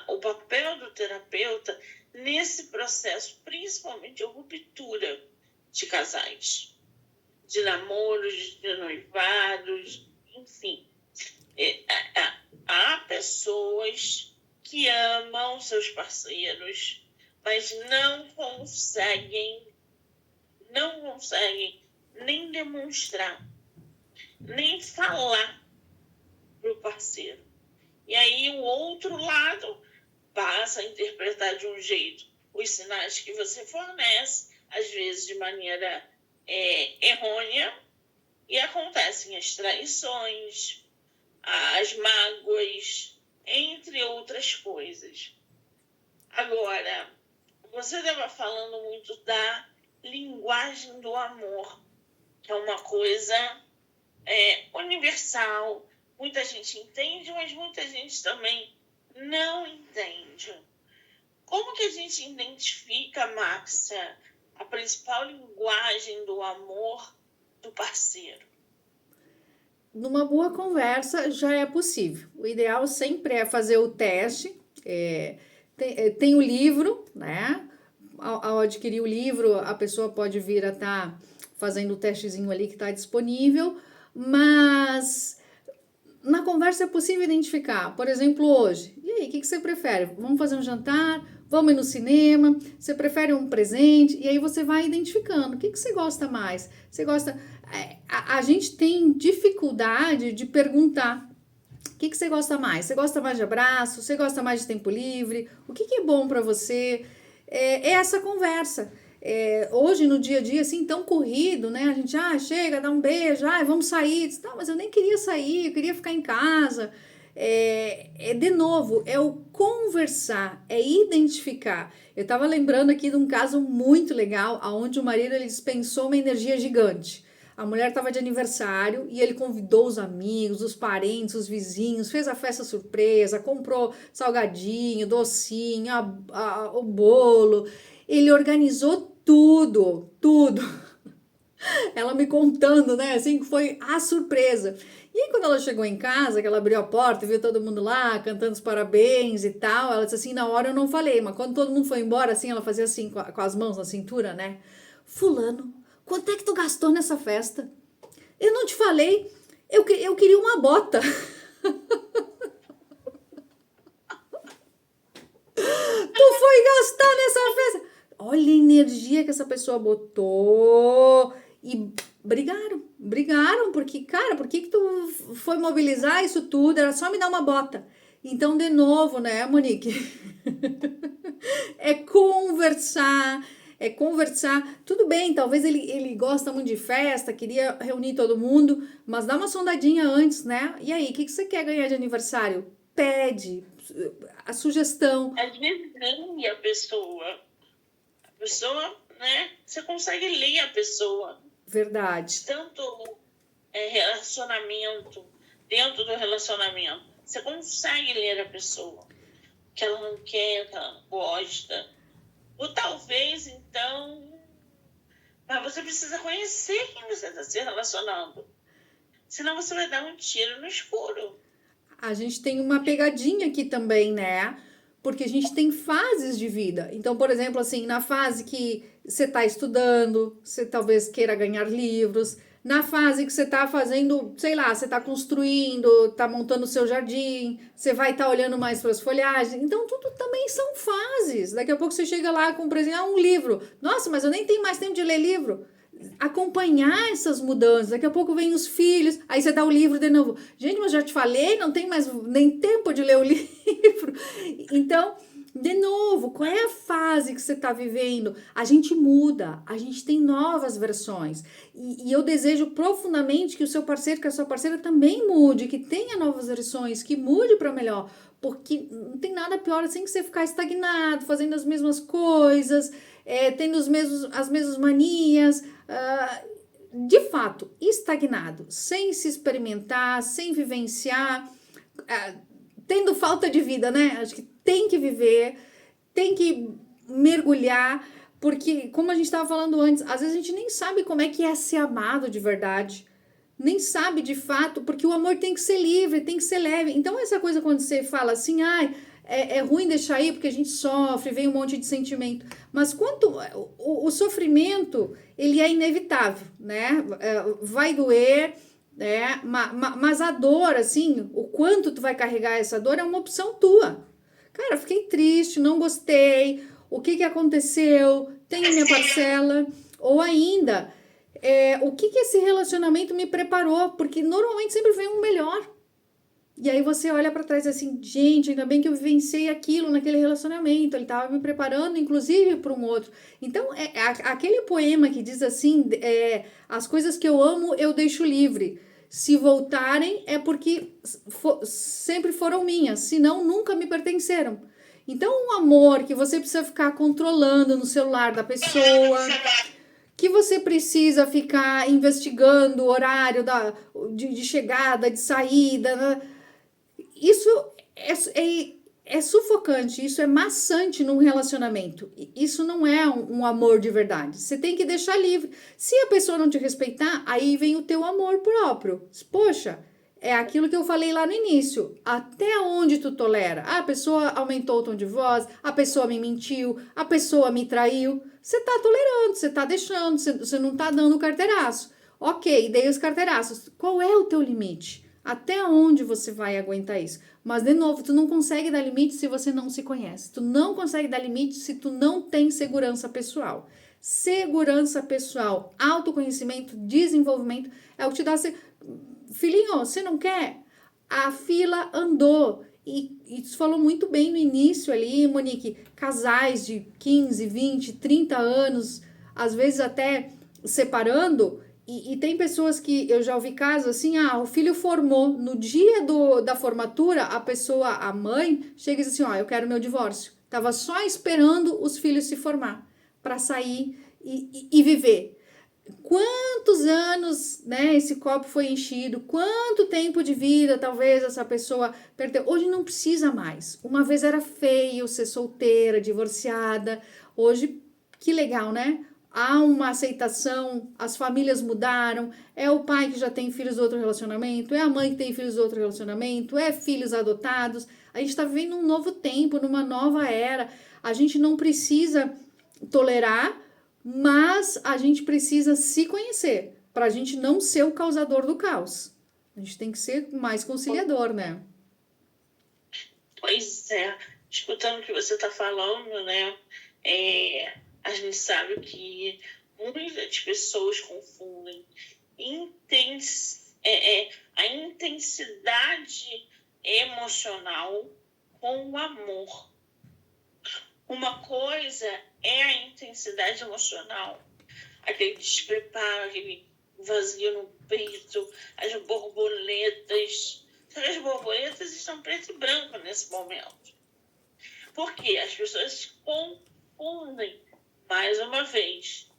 o papel do terapeuta nesse processo, principalmente de ruptura de casais, de namoros, de noivados, enfim. Há pessoas que amam seus parceiros, mas não conseguem nem demonstrar, nem falar para o parceiro. E aí o outro lado passa a interpretar de um jeito os sinais que você fornece, às vezes de maneira errônea, e acontecem as traições, as mágoas, entre outras coisas. Agora, você estava falando muito da linguagem do amor, que é uma coisa universal. Muita gente entende, mas muita gente também não entende. Como que a gente identifica, Márcia, a principal linguagem do amor do parceiro?
Numa boa conversa já é possível. O ideal sempre é fazer o teste. Tem o livro, né? Ao adquirir o livro, a pessoa pode vir a estar fazendo o testezinho ali que está disponível, mas na conversa é possível identificar. Por exemplo, hoje, e aí, o que você prefere? Vamos fazer um jantar? Vamos ir no cinema? Você prefere um presente? E aí você vai identificando. O que você gosta mais? Você gosta... A gente tem dificuldade de perguntar. O que você gosta mais? Você gosta mais de abraço? Você gosta mais de tempo livre? O que é bom para você? É essa conversa. Hoje, no dia a dia, assim, tão corrido, né? A gente, chega, dá um beijo, vamos sair. Diz, mas eu nem queria sair, eu queria ficar em casa. De novo, é o conversar, é identificar. Eu estava lembrando aqui de um caso muito legal, onde o marido ele dispensou uma energia gigante. A mulher estava de aniversário e ele convidou os amigos, os parentes, os vizinhos, fez a festa surpresa, comprou salgadinho, docinho, o bolo. Ele organizou tudo, tudo. Ela me contando, né, assim, que foi a surpresa. E aí, quando ela chegou em casa, que ela abriu a porta e viu todo mundo lá, cantando os parabéns e tal, ela disse assim, na hora eu não falei, mas quando todo mundo foi embora, assim, ela fazia assim, com as mãos na cintura, né, fulano, quanto é que tu gastou nessa festa? Eu não te falei, eu queria uma bota. Tu foi gastar nessa festa. Olha a energia que essa pessoa botou. E brigaram, porque, cara, por que tu foi mobilizar isso tudo? Era só me dar uma bota. Então, de novo, né, Monique? É conversar. Tudo bem, talvez ele gosta muito de festa, queria reunir todo mundo, mas dá uma sondadinha antes, né? E aí, o que você quer ganhar de aniversário? Pede a sugestão.
Às vezes ganha a pessoa. A pessoa, né? Você consegue ler a pessoa.
Verdade.
Tanto relacionamento, dentro do relacionamento, você consegue ler a pessoa. O que ela não quer, o que ela não gosta. Ou talvez, então... Mas você precisa conhecer quem você está se relacionando. Senão você vai dar um tiro no escuro.
A gente tem uma pegadinha aqui também, né? Porque a gente tem fases de vida. Então, por exemplo, assim, na fase que você está estudando, você talvez queira ganhar livros. Na fase que você está fazendo, sei lá, você está construindo, está montando o seu jardim, você vai estar olhando mais para as folhagens. Então, tudo também são fases. Daqui a pouco você chega lá com, por exemplo, um livro. Nossa, mas eu nem tenho mais tempo de ler livro. Acompanhar essas mudanças, daqui a pouco vem os filhos, aí você dá o livro de novo, gente, mas já te falei, não tem mais nem tempo de ler o livro. Então, de novo, qual é a fase que você está vivendo? A gente muda, a gente tem novas versões, e eu desejo profundamente que o seu parceiro, que a sua parceira também mude, que tenha novas versões, que mude para melhor, porque não tem nada pior assim que você ficar estagnado, fazendo as mesmas coisas, tendo as mesmas manias, de fato, estagnado, sem se experimentar, sem vivenciar, tendo falta de vida, né? Acho que tem que viver, tem que mergulhar, porque, como a gente estava falando antes, às vezes a gente nem sabe como é que é ser amado de verdade, nem sabe de fato, porque o amor tem que ser livre, tem que ser leve. Então, essa coisa quando você fala assim, ai, é ruim deixar ir porque a gente sofre, vem um monte de sentimento. Mas quanto o sofrimento, ele é inevitável, né? Vai doer, né? Mas a dor, assim, o quanto tu vai carregar essa dor é uma opção tua. Cara, fiquei triste, não gostei, o que aconteceu? Tenho minha parcela. Ou ainda, o que esse relacionamento me preparou? Porque normalmente sempre vem um melhor. E aí você olha para trás assim, gente, ainda bem que eu vivenciei aquilo naquele relacionamento, ele estava me preparando, inclusive, para um outro. Então, aquele poema que diz assim, as coisas que eu amo, eu deixo livre. Se voltarem, é porque sempre foram minhas, senão nunca me pertenceram. Então, um amor que você precisa ficar controlando no celular da pessoa, que você precisa ficar investigando o horário de chegada, de saída, né? Isso é sufocante, isso é maçante num relacionamento. Isso não é um amor de verdade. Você tem que deixar livre. Se a pessoa não te respeitar, aí vem o teu amor próprio. Poxa, é aquilo que eu falei lá no início. Até onde tu tolera? A pessoa aumentou o tom de voz, a pessoa me mentiu, a pessoa me traiu. Você tá tolerando, você tá deixando, você não tá dando carteiraço. Ok, dei os carteiraços. Qual é o teu limite? Até onde você vai aguentar isso? Mas, de novo, tu não consegue dar limite se você não se conhece. Tu não consegue dar limite se tu não tem segurança pessoal. Segurança pessoal, autoconhecimento, desenvolvimento é o que te dá... Filhinho, você não quer? A fila andou. E tu falou muito bem no início ali, Monique, casais de 15, 20, 30 anos, às vezes até separando... E tem pessoas que eu já ouvi casos assim, o filho formou, no dia da formatura, a pessoa, a mãe, chega e diz assim, eu quero meu divórcio. Tava só esperando os filhos se formar, para sair e viver. quantos anos, né, esse copo foi enchido, quanto tempo de vida talvez essa pessoa perdeu. Hoje não precisa mais. Uma vez era feio ser solteira, divorciada. Hoje, que legal, né? Há uma aceitação, as famílias mudaram, é o pai que já tem filhos do outro relacionamento, é a mãe que tem filhos do outro relacionamento, é filhos adotados. A gente está vivendo um novo tempo, numa nova era. A gente não precisa tolerar, mas a gente precisa se conhecer para a gente não ser o causador do caos. A gente tem que ser mais conciliador, né?
Pois é, escutando o que você está falando, né? A gente sabe que muitas pessoas confundem a intensidade emocional com o amor. Uma coisa é a intensidade emocional, aquele despreparo, aquele vazio no peito, as borboletas. As borboletas estão preto e branco nesse momento. Porque as pessoas confundem, mais uma vez,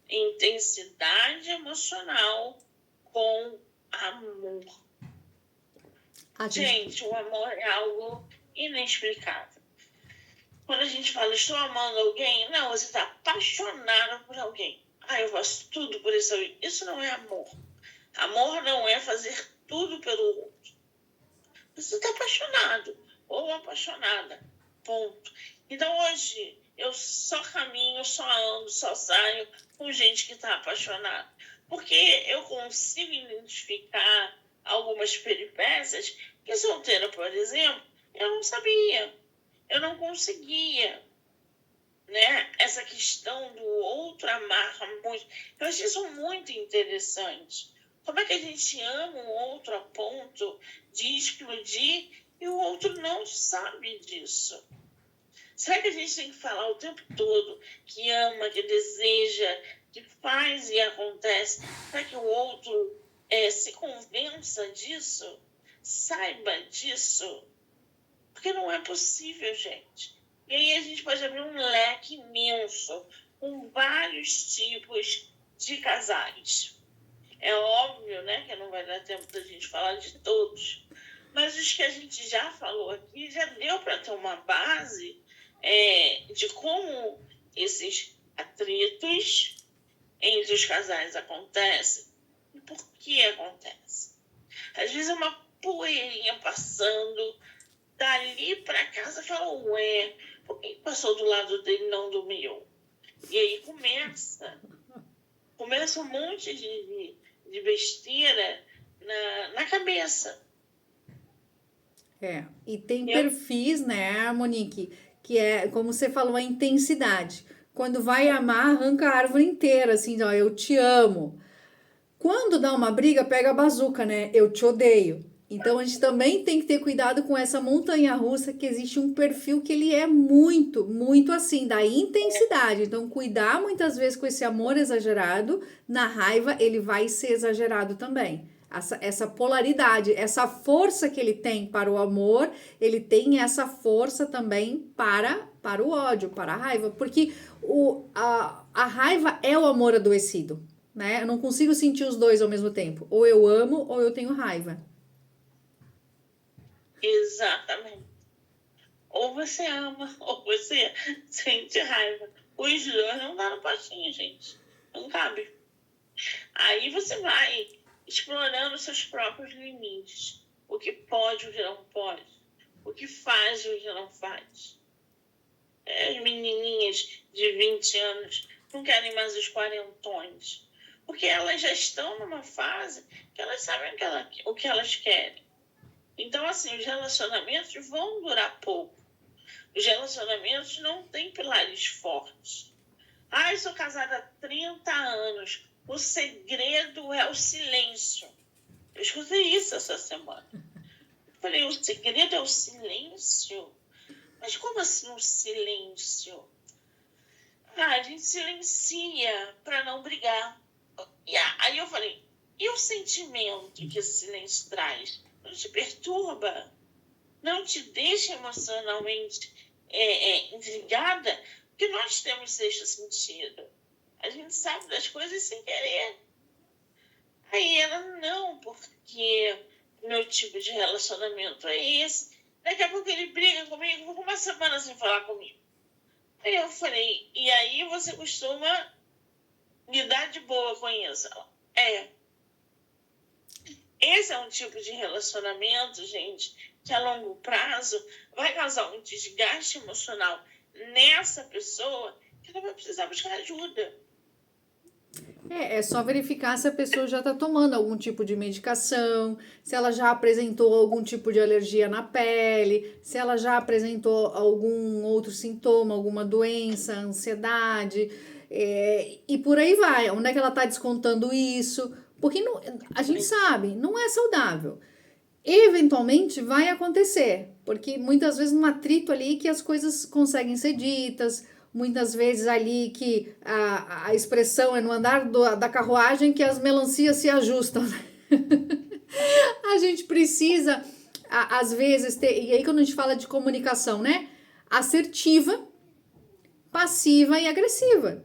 intensidade emocional com amor. Gente, o amor é algo inexplicável. Quando a gente fala, estou amando alguém, não, você está apaixonado por alguém. Eu faço tudo por esse alguém. Isso não é amor. Amor não é fazer tudo pelo outro. Você está apaixonado ou apaixonada. Ponto. Então, hoje, eu só caminho, só ando, só saio com gente que está apaixonada. Porque eu consigo identificar algumas peripécias que solteira, por exemplo, eu não sabia. Eu não conseguia, né? Essa questão do outro amar muito. Eu achei isso muito interessante. Como é que a gente ama o outro a ponto de explodir e o outro não sabe disso? Será que a gente tem que falar o tempo todo que ama, que deseja, que faz e acontece? Será que o outro se convença disso? Saiba disso? Porque não é possível, gente. E aí a gente pode abrir um leque imenso com vários tipos de casais. É óbvio, né, que não vai dar tempo da gente falar de todos. Mas os que a gente já falou aqui, já deu para ter uma base de como esses atritos entre os casais acontecem e por que acontece. Às vezes é uma poeirinha passando dali para casa, fala, ué, por que passou do lado dele não do meu? E aí começa um monte de besteira na cabeça.
E tem perfis, né, Monique, que é, como você falou, a intensidade. Quando vai amar, arranca a árvore inteira, assim, ó, eu te amo. Quando dá uma briga, pega a bazuca, né? Eu te odeio. Então a gente também tem que ter cuidado com essa montanha russa, que existe um perfil que ele é muito, muito assim, da intensidade. Então cuidar muitas vezes com esse amor exagerado, na raiva ele vai ser exagerado também. Essa polaridade, essa força que ele tem para o amor, ele tem essa força também para o ódio, para a raiva, porque a raiva é o amor adoecido, né? Eu não consigo sentir os dois ao mesmo tempo. Ou eu amo ou eu tenho raiva.
Exatamente. Ou você ama, ou você sente raiva. Os dois não dá no potinho, gente. Não cabe. Aí você vai explorando seus próprios limites. O que pode, o que não pode. O que faz e o que não faz. As menininhas de 20 anos não querem mais os quarentões. Porque elas já estão numa fase que elas sabem o que elas querem. Então, assim, os relacionamentos vão durar pouco. Os relacionamentos não têm pilares fortes. Eu sou casada há 30 anos. O segredo é o silêncio. Eu escutei isso essa semana. Eu falei, o segredo é o silêncio? Mas como assim o silêncio? A gente silencia para não brigar. E aí eu falei, e o sentimento que esse silêncio traz? Não te perturba? Não te deixa emocionalmente intrigada? Porque nós temos sexto sentido. A gente sabe das coisas sem querer. Aí ela, não, porque meu tipo de relacionamento é esse. Daqui a pouco ele briga comigo, fica uma semana sem falar comigo. Aí eu falei, e aí você costuma lidar de boa com isso? Ela, esse é um tipo de relacionamento, gente, que a longo prazo vai causar um desgaste emocional nessa pessoa que ela vai precisar buscar ajuda.
É só verificar se a pessoa já está tomando algum tipo de medicação, se ela já apresentou algum tipo de alergia na pele, se ela já apresentou algum outro sintoma, alguma doença, ansiedade, e por aí vai. Onde é que ela está descontando isso? Porque a gente sabe, não é saudável. Eventualmente vai acontecer, porque muitas vezes num atrito ali que as coisas conseguem ser ditas, muitas vezes ali que a expressão é no andar da carruagem que as melancias se ajustam. A gente precisa, às vezes, ter, e aí quando a gente fala de comunicação, né? Assertiva, passiva e agressiva.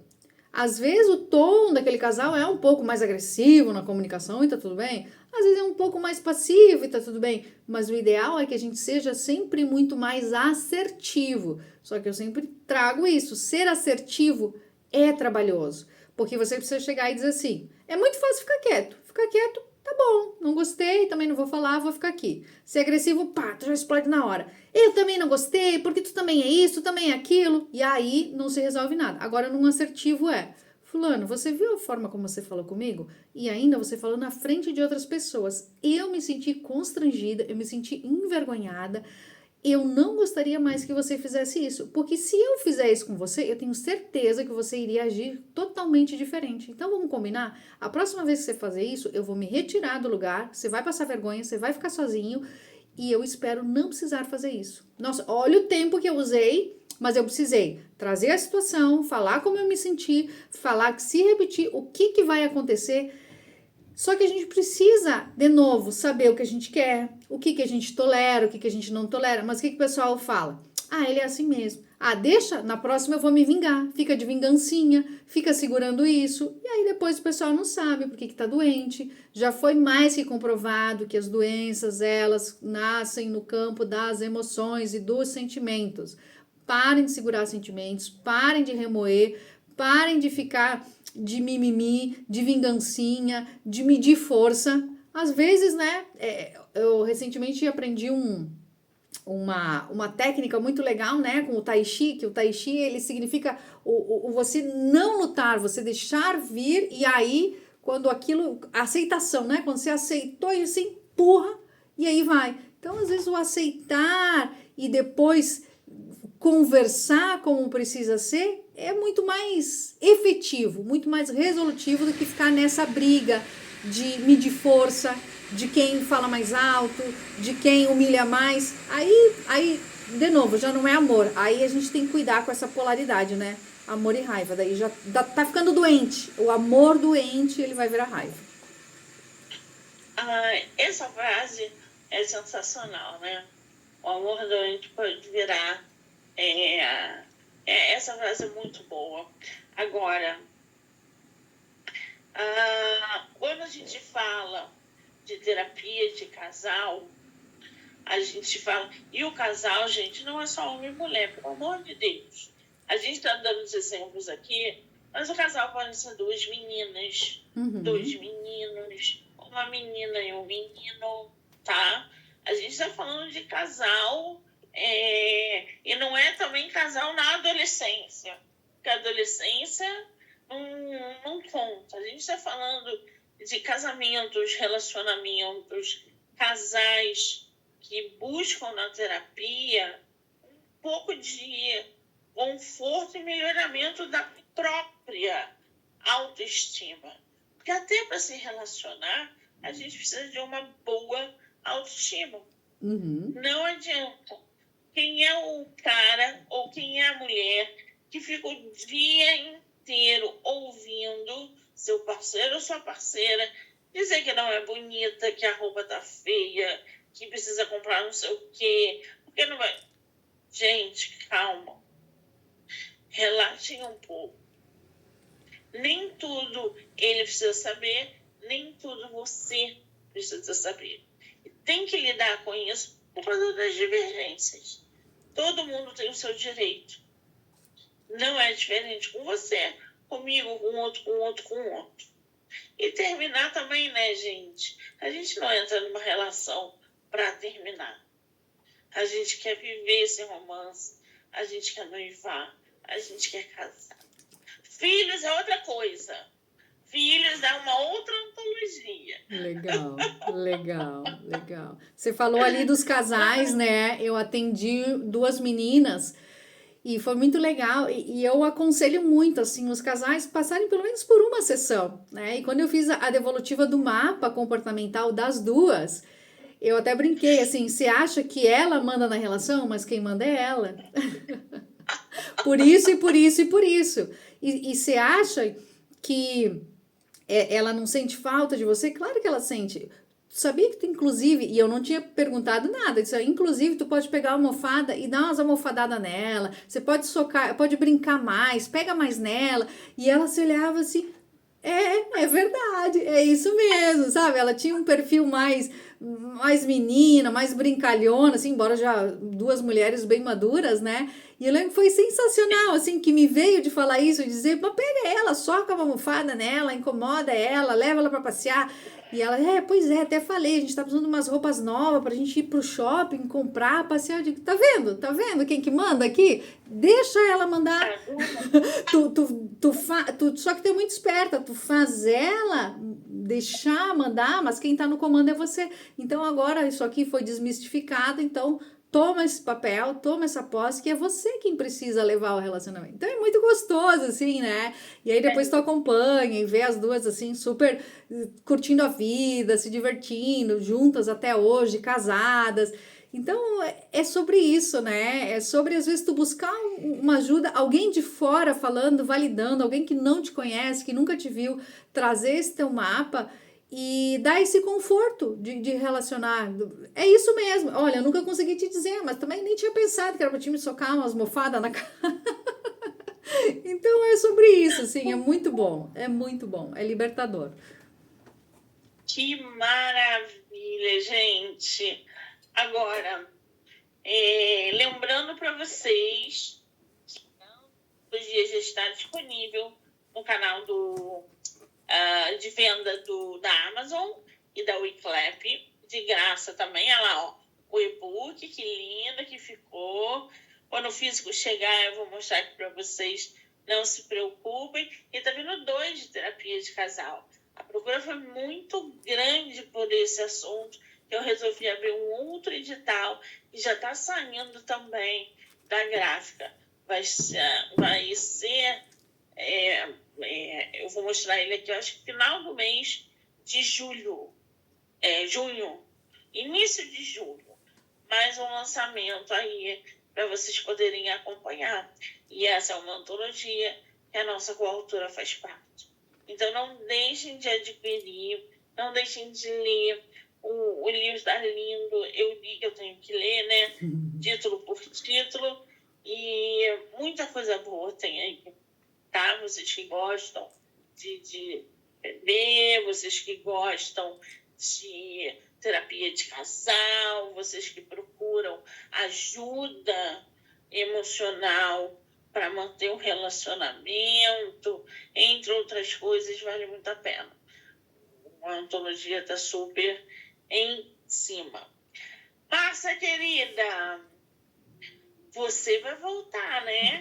Às vezes o tom daquele casal é um pouco mais agressivo na comunicação e tá tudo bem. Às vezes é um pouco mais passivo e tá tudo bem. Mas o ideal é que a gente seja sempre muito mais assertivo. Só que eu sempre trago isso. Ser assertivo é trabalhoso. Porque você precisa chegar e dizer assim: é muito fácil ficar quieto. Ficar quieto, tá bom. Não gostei, também não vou falar, vou ficar aqui. Ser agressivo, pá, tu já explode na hora. Eu também não gostei, porque tu também é isso, tu também é aquilo. E aí não se resolve nada. Agora, num assertivo fulano, você viu a forma como você falou comigo? E ainda você falou na frente de outras pessoas. Eu me senti constrangida, eu me senti envergonhada. Eu não gostaria mais que você fizesse isso, porque se eu fizer isso com você, eu tenho certeza que você iria agir totalmente diferente. Então vamos combinar? A próxima vez que você fazer isso, eu vou me retirar do lugar, você vai passar vergonha, você vai ficar sozinho e eu espero não precisar fazer isso. Nossa, olha o tempo que eu usei, mas eu precisei trazer a situação, falar como eu me senti, falar que se repetir, o que vai acontecer. Só que a gente precisa, de novo, saber o que a gente quer, o que a gente tolera, o que a gente não tolera. Mas o que o pessoal fala? Ah, ele é assim mesmo. Ah, deixa, na próxima eu vou me vingar. Fica de vingancinha, fica segurando isso. E aí depois o pessoal não sabe por que tá doente. Já foi mais que comprovado que as doenças, elas nascem no campo das emoções e dos sentimentos. Parem de segurar sentimentos, parem de remoer, parem de ficar de mimimi, de vingancinha, de medir força. Às vezes, né? Eu recentemente aprendi uma técnica muito legal, né? Com o Tai Chi, que o Tai Chi ele significa o você não lutar, você deixar vir e aí quando aquilo, aceitação, né? Quando você aceitou e você empurra e aí vai. Então, às vezes, o aceitar e depois conversar como precisa ser é muito mais efetivo, muito mais resolutivo do que ficar nessa briga de medir força, de quem fala mais alto, de quem humilha mais. Aí, de novo, já não é amor. Aí a gente tem que cuidar com essa polaridade, né? Amor e raiva. Daí já tá ficando doente. O amor doente, ele vai virar raiva.
Essa frase é sensacional, né? O amor doente pode virar. Essa frase é muito boa. Agora, quando a gente fala de terapia de casal, a gente fala. E o casal, gente, não é só homem e mulher, pelo amor de Deus. A gente está dando os exemplos aqui, mas o casal pode ser duas meninas, dois meninos, uma menina e um menino, tá? A gente está falando de casal, e não é também casal na adolescência, porque a adolescência não conta. A gente está falando de casamentos, relacionamentos, casais que buscam na terapia um pouco de conforto e melhoramento da própria autoestima. Porque até para se relacionar, a gente precisa de uma boa autoestima. Não adianta. Quem é o cara ou quem é a mulher que fica o dia inteiro ouvindo seu parceiro ou sua parceira dizer que não é bonita, que a roupa tá feia, que precisa comprar não sei o quê, porque não vai. Gente, calma. Relaxem um pouco. Nem tudo ele precisa saber, nem tudo você precisa saber. E tem que lidar com isso por causa das divergências. Todo mundo tem o seu direito. Não é diferente com você, comigo, com outro, com outro, com outro. E terminar também, né, gente? A gente não entra numa relação para terminar. A gente quer viver esse romance, a gente quer noivar, a gente quer casar. Filhos é outra coisa. Filhos é uma outra antologia.
Legal, legal, legal. Você falou ali dos casais, né? Eu atendi 2 meninas e foi muito legal. E eu aconselho muito, assim, os casais passarem pelo menos por uma sessão, né? E quando eu fiz a devolutiva do mapa comportamental das duas, eu até brinquei, assim, você acha que ela manda na relação, mas quem manda é ela. Por isso e por isso e por isso. E você acha que ela não sente falta de você? Claro que ela sente. Sabia que tu, inclusive, e eu não tinha perguntado nada, disse, inclusive tu pode pegar a almofada e dar umas almofadadas nela, você pode socar, pode brincar mais, pega mais nela. E ela se olhava assim, é verdade, é isso mesmo, sabe? Ela tinha um perfil mais menina, mais brincalhona, assim, embora já 2 mulheres bem maduras, né? E eu lembro que foi sensacional, assim, que me veio de falar isso, de dizer, mas pega ela, soca uma almofada nela, incomoda ela, leva ela para passear. E ela, pois é, até falei, a gente tá precisando de umas roupas novas pra gente ir pro shopping, comprar, passear. Eu digo, tá vendo? Tá vendo quem que manda aqui? Deixa ela mandar. Só que tu é muito esperta, tu faz ela deixar mandar, mas quem tá no comando é você. Então agora isso aqui foi desmistificado, então toma esse papel, toma essa posse, que é você quem precisa levar o relacionamento. Então é muito gostoso, assim, né? E aí depois tu acompanha e vê as duas, assim, super curtindo a vida, se divertindo, juntas até hoje, casadas. Então é sobre isso, né? É sobre às vezes tu buscar uma ajuda, alguém de fora falando, validando, alguém que não te conhece, que nunca te viu, trazer esse teu mapa e dar esse conforto de relacionar. É isso mesmo. Olha, eu nunca consegui te dizer, mas também nem tinha pensado que era pra te me socar umas mofadas na cara. Então é sobre isso, assim, é muito bom, é libertador.
Que maravilha, gente! Agora, lembrando para vocês que os dias já está disponível no canal de venda da Amazon e da Wiclap, de graça também. Olha lá, ó, o e-book, que lindo que ficou. Quando o físico chegar, eu vou mostrar aqui para vocês. Não se preocupem. E tá vindo 2 de terapia de casal. A procura foi muito grande por esse assunto, que eu resolvi abrir um outro edital e já está saindo também da gráfica. Vai ser eu vou mostrar ele aqui, eu acho que final do mês de junho, início de julho, mais um lançamento aí para vocês poderem acompanhar. E essa é uma antologia que a nossa coautora faz parte. Então não deixem de adquirir, não deixem de ler. O livro está lindo, eu tenho que ler, né? Título por título, e muita coisa boa tem aí, tá? Vocês que gostam de beber, vocês que gostam de terapia de casal, vocês que procuram ajuda emocional para manter um relacionamento, entre outras coisas, vale muito a pena. A antologia está super em cima. Márcia, querida, você vai voltar, né?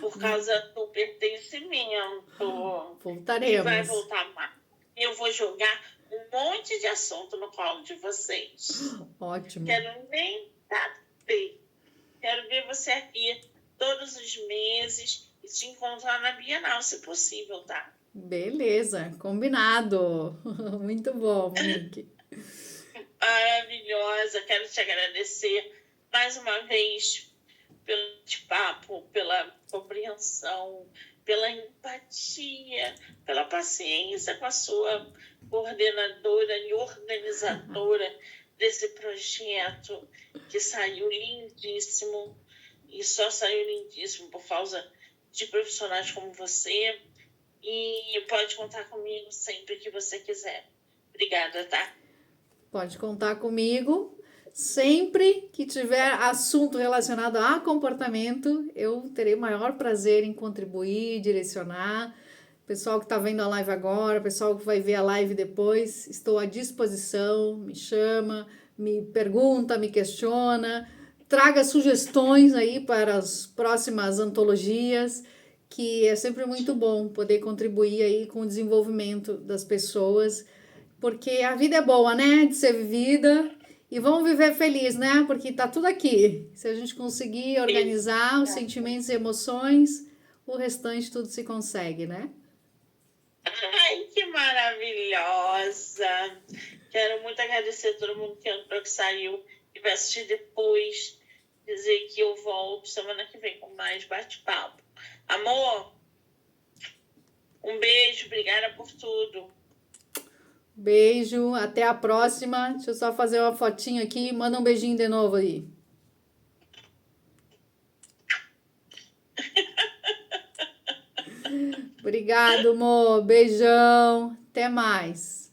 Por causa do pertencimento.
Voltaremos.
E vai voltar mais. Eu vou jogar um monte de assunto no colo de vocês.
Ótimo.
Quero nem saber. Quero ver você aqui todos os meses e te encontrar na Bienal, se possível, tá?
Beleza, combinado. Muito bom, Monique.
Maravilhosa. Quero te agradecer mais uma vez pelo bate-papo, pela compreensão, pela empatia, pela paciência com a sua coordenadora e organizadora desse projeto, que saiu lindíssimo, e só saiu lindíssimo por causa de profissionais como você. e pode contar comigo sempre que você quiser. Obrigada, tá?
Pode contar comigo. Sempre que tiver assunto relacionado a comportamento, eu terei o maior prazer em contribuir, direcionar. Pessoal que está vendo a live agora, pessoal que vai ver a live depois, estou à disposição. Me chama, me pergunta, me questiona, traga sugestões aí para as próximas antologias, que é sempre muito bom poder contribuir aí com o desenvolvimento das pessoas, porque a vida é boa, né? De ser vivida. E vamos viver feliz, né? Porque tá tudo aqui. Se a gente conseguir organizar os sentimentos e emoções, o restante tudo se consegue, né?
Ai, que maravilhosa! Quero muito agradecer a todo mundo que entrou, que saiu e vai assistir depois. Dizer que eu volto semana que vem com mais bate-papo. Amor, um beijo, obrigada por tudo.
Beijo, até a próxima. Deixa eu só fazer uma fotinho aqui. Manda um beijinho de novo aí. Obrigado, amor. Beijão. Até mais.